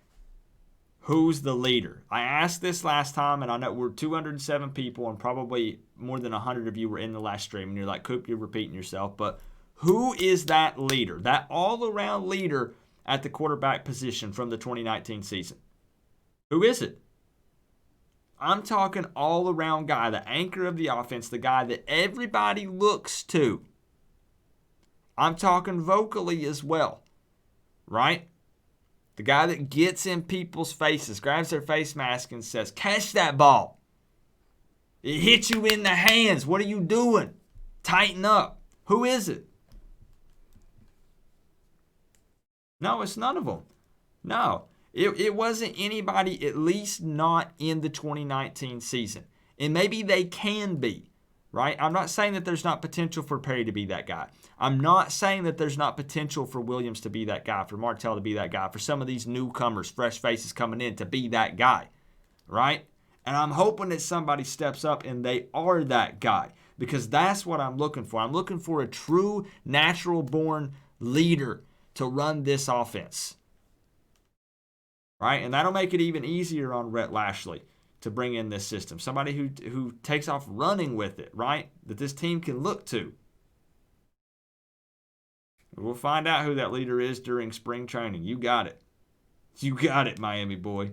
who's the leader? I asked this last time, and I know we're 207 people, and probably more than 100 of you were in the last stream, and you're like, Coop, you're repeating yourself. But who is that leader, that all-around leader at the quarterback position from the 2019 season? Who is it? I'm talking all-around guy, the anchor of the offense, the guy that everybody looks to. I'm talking vocally as well, right? The guy that gets in people's faces, grabs their face mask and says, catch that ball. It hit you in the hands. What are you doing? Tighten up. Who is it? No, it's none of them. No, it wasn't anybody, at least not in the 2019 season. And maybe they can be, right? I'm not saying that there's not potential for Perry to be that guy. I'm not saying that there's not potential for Williams to be that guy, for Martell to be that guy, for some of these newcomers, fresh faces coming in to be that guy, right? And I'm hoping that somebody steps up and they are that guy, because that's what I'm looking for. I'm looking for a true natural-born leader to run this offense, right? And that'll make it even easier on Rhett Lashlee to bring in this system. Somebody who takes off running with it, right? That this team can look to. We'll find out who that leader is during spring training. You got it. You got it, Miami boy.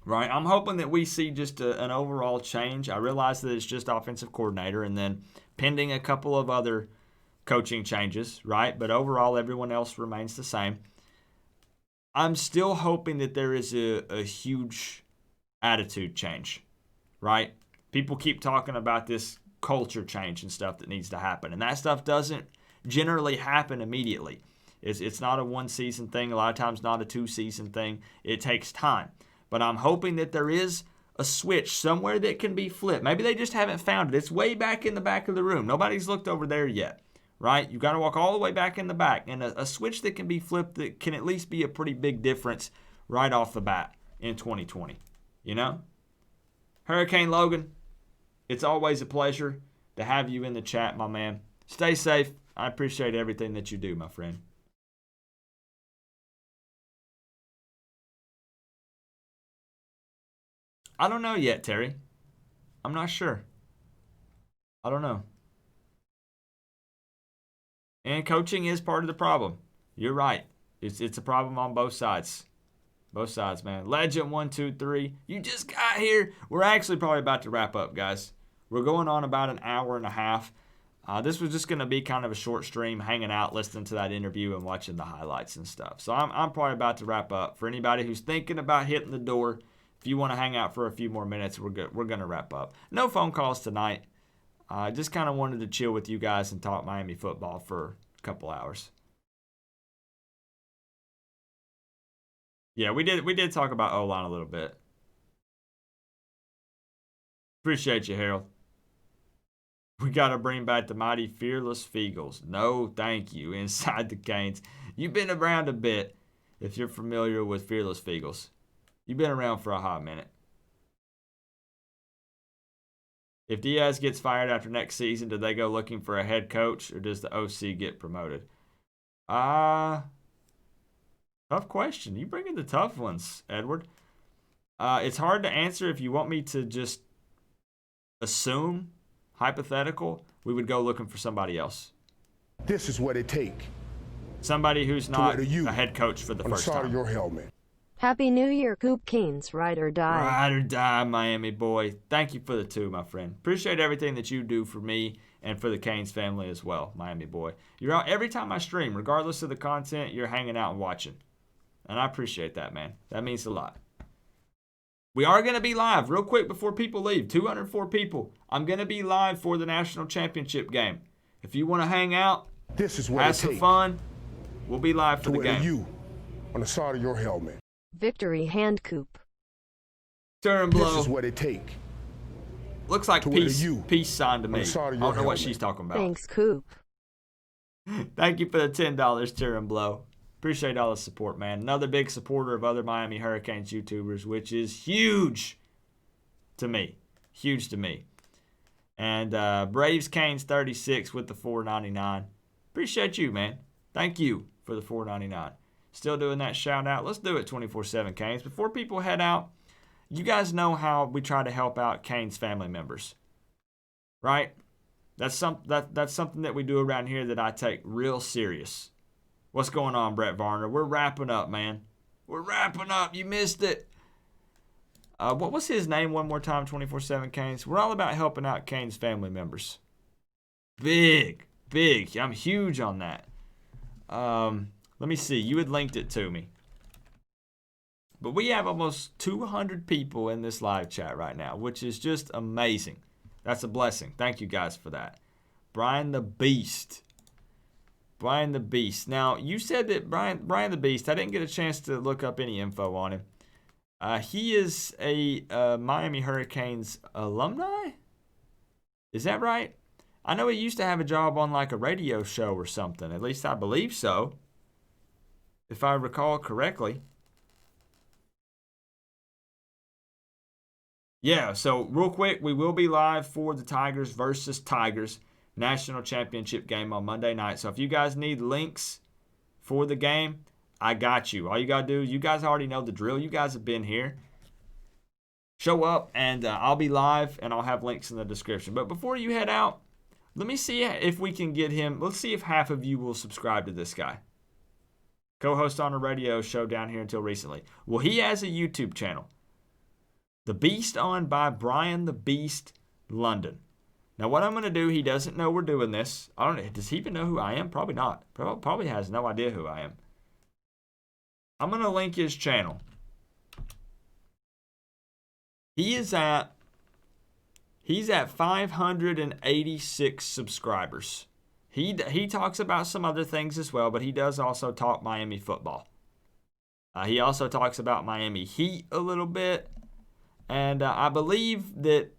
Right? I'm hoping that we see just an overall change. I realize that it's just offensive coordinator and then pending a couple of other coaching changes, right? But overall, everyone else remains the same. I'm still hoping that there is a huge attitude change, right? People keep talking about this culture change and stuff that needs to happen, and that stuff doesn't generally happen immediately. It's not a one-season thing, a lot of times not a two-season thing. It takes time. But I'm hoping that there is a switch somewhere that can be flipped. Maybe they just haven't found it. It's way back in the back of the room. Nobody's looked over there yet, right? You've got to walk all the way back in the back. And a switch that can be flipped that can at least be a pretty big difference right off the bat in 2020, you know? Hurricane Logan, it's always a pleasure to have you in the chat, my man. Stay safe. I appreciate everything that you do, my friend. I don't know yet, Terry. I'm not sure. I don't know. And coaching is part of the problem. You're right. It's a problem on both sides. Both sides, man. Legend 123. You just got here. We're actually probably about to wrap up, guys. We're going on about an hour and a half. This was just going to be kind of a short stream, hanging out, listening to that interview and watching the highlights and stuff. So I'm probably about to wrap up. For anybody who's thinking about hitting the door, if you want to hang out for a few more minutes, we're going to wrap up. No phone calls tonight. I just kind of wanted to chill with you guys and talk Miami football for a couple hours. Yeah, we did talk about O-line a little bit. Appreciate you, Harold. We got to bring back the mighty Fearless Feagles. No, thank you. Inside the Canes. You've been around a bit if you're familiar with Fearless Feagles. You've been around for a hot minute. If Diaz gets fired after next season, do they go looking for a head coach or does the OC get promoted? Tough question. You bring in the tough ones, Edward. It's hard to answer. If you want me to just assume, hypothetical, we would go looking for somebody else. This is what it take. Somebody who's not a head coach for the first time. On the side of your helmet. Happy New Year, Coop Canes. Ride or die. Ride or die, Miami boy. Thank you for the 2, my friend. Appreciate everything that you do for me and for the Canes family as well, Miami boy. You're out every time I stream, regardless of the content, you're hanging out and watching. And I appreciate that, man. That means a lot. We are going to be live real quick before people leave. 204 people. I'm going to be live for the national championship game. If you want to hang out, this is what have some fun, we'll be live for the game. You on the side of your helmet. Victory hand Coop. Turn blow. This is what it take. Looks like peace sign to me. I don't know what she's talking about. Thanks, Coop. Thank you for the $10, Turn blow. Appreciate all the support, man. Another big supporter of other Miami Hurricanes YouTubers, which is huge to me. Huge to me. And Braves Canes 36 with the $4.99. Appreciate you, man. Thank you for the $4.99. Still doing that shout out. Let's do it 24/7 Canes. Before people head out, you guys know how we try to help out Canes family members, right? That's something that we do around here that I take real serious. What's going on, Brett Varner? We're wrapping up, man. We're wrapping up. You missed it. What was his name one more time, 24/7 Canes? We're all about helping out Canes family members. Big. I'm huge on that. Let me see. You had linked it to me. But we have almost 200 people in this live chat right now, which is just amazing. That's a blessing. Thank you guys for that. Brian the Beast. Now, you said that Brian the Beast, I didn't get a chance to look up any info on him. He is a Miami Hurricanes alumni? Is that right? I know he used to have a job on like a radio show or something. At least I believe so, if I recall correctly. Yeah, so real quick, we will be live for the Tigers versus Tigers National Championship game on Monday night. So if you guys need links for the game, I got you. All you got to do, you guys already know the drill. You guys have been here. Show up, and I'll be live, and I'll have links in the description. But before you head out, let me see if we can get him. Let's see if half of you will subscribe to this guy. Co-host on a radio show down here until recently. Well, he has a YouTube channel. The Beast On by Brian the Beast London. Now, what I'm going to do, he doesn't know we're doing this. I don't know. Does he even know who I am? Probably not. Probably has no idea who I am. I'm going to link his channel. He's at 586 subscribers. He talks about some other things as well, but he does also talk Miami football. He also talks about Miami Heat a little bit. And I believe that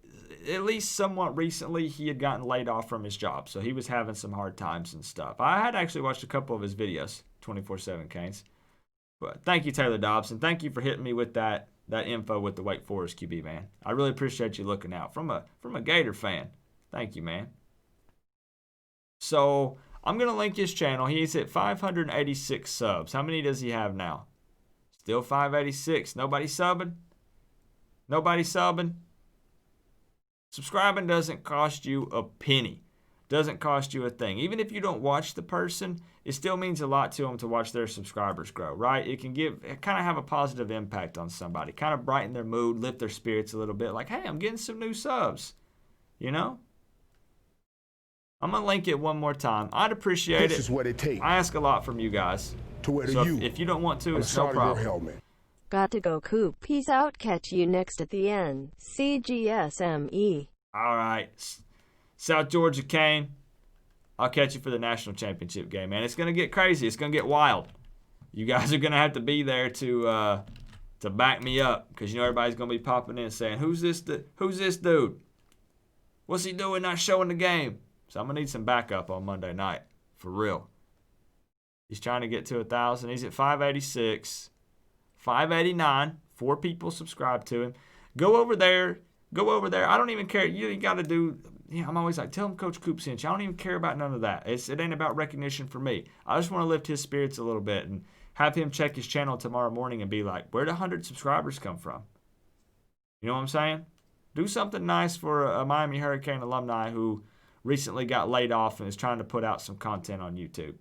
at least somewhat recently he had gotten laid off from his job. So he was having some hard times and stuff. I had actually watched a couple of his videos, 24/7 Canes. But thank you, Taylor Dobson. Thank you for hitting me with that info with the Wake Forest QB, man. I really appreciate you looking out. From a Gator fan. Thank you, man. So I'm going to link his channel. He's at 586 subs. How many does he have now? Still 586. Nobody subbing? Nobody subbing? Subscribing doesn't cost you a penny. Doesn't cost you a thing. Even if you don't watch the person, it still means a lot to them to watch their subscribers grow, right? It can kind of have a positive impact on somebody. Kind of brighten their mood, lift their spirits a little bit. Like, hey, I'm getting some new subs. You know? I'm going to link it one more time. I'd appreciate it. This is what it takes I ask a lot from you guys. to wear the So U if you don't want to, on the it's no side of your problem. helmet. Got to go, Coop. Peace out. Catch you next at the end. CGSME. All right. South Georgia Kane, I'll catch you for the national championship game, man. It's going to get crazy. It's going to get wild. You guys are going to have to be there to back me up because, you know, everybody's going to be popping in saying, who's this dude? What's he doing not showing the game? So I'm going to need some backup on Monday night, for real. He's trying to get to 1,000. He's at 586, 589. 4 people subscribe to him. Go over there. I don't even care. You got to do, I'm always like, tell him Coach Coop sent you. I don't even care about none of that. It ain't about recognition for me. I just want to lift his spirits a little bit and have him check his channel tomorrow morning and be like, where'd 100 subscribers come from? You know what I'm saying? Do something nice for a Miami Hurricane alumni who recently got laid off and is trying to put out some content on YouTube.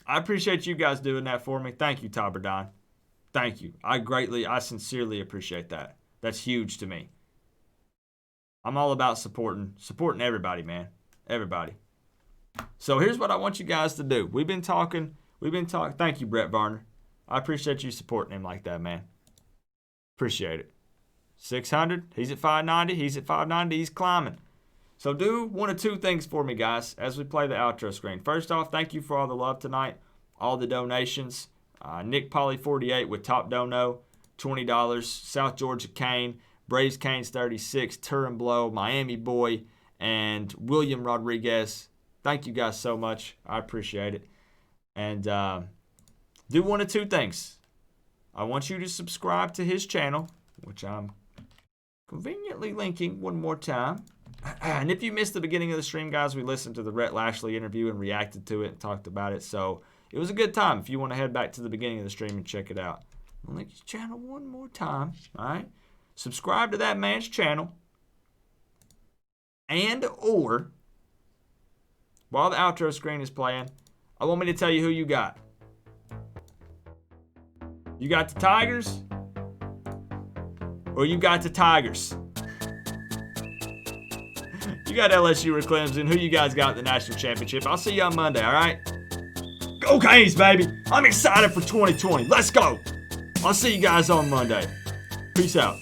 I appreciate you guys doing that for me. Thank you, Tabardon. Thank you. I sincerely appreciate that. That's huge to me. I'm all about supporting everybody, man. Everybody. So here's what I want you guys to do. We've been talking. Thank you, Brett Varner. I appreciate you supporting him like that, man. Appreciate it. 600. He's at 590. He's at 590. He's climbing. So do one of 2 things for me, guys, as we play the outro screen. First off, thank you for all the love tonight, all the donations. Nick Polly 48 with top dono, $20. South Georgia Kane, Braves Canes 36, Turin Blow, Miami Boy, and William Rodriguez. Thank you guys so much. I appreciate it. And do one of 2 things. I want you to subscribe to his channel, which I'm conveniently linking one more time. And if you missed the beginning of the stream, guys, we listened to the Rhett Lashlee interview and reacted to it and talked about it. So it was a good time. If you want to head back to the beginning of the stream and check it out. I'll link his channel one more time. All right. Subscribe to that man's channel. And or, while the outro screen is playing, I want me to tell you who you got. You got the Tigers? Or you got the Tigers? You got LSU or Clemson. Who you guys got in the national championship? I'll see you on Monday, all right? Go Canes, baby. I'm excited for 2020. Let's go. I'll see you guys on Monday. Peace out.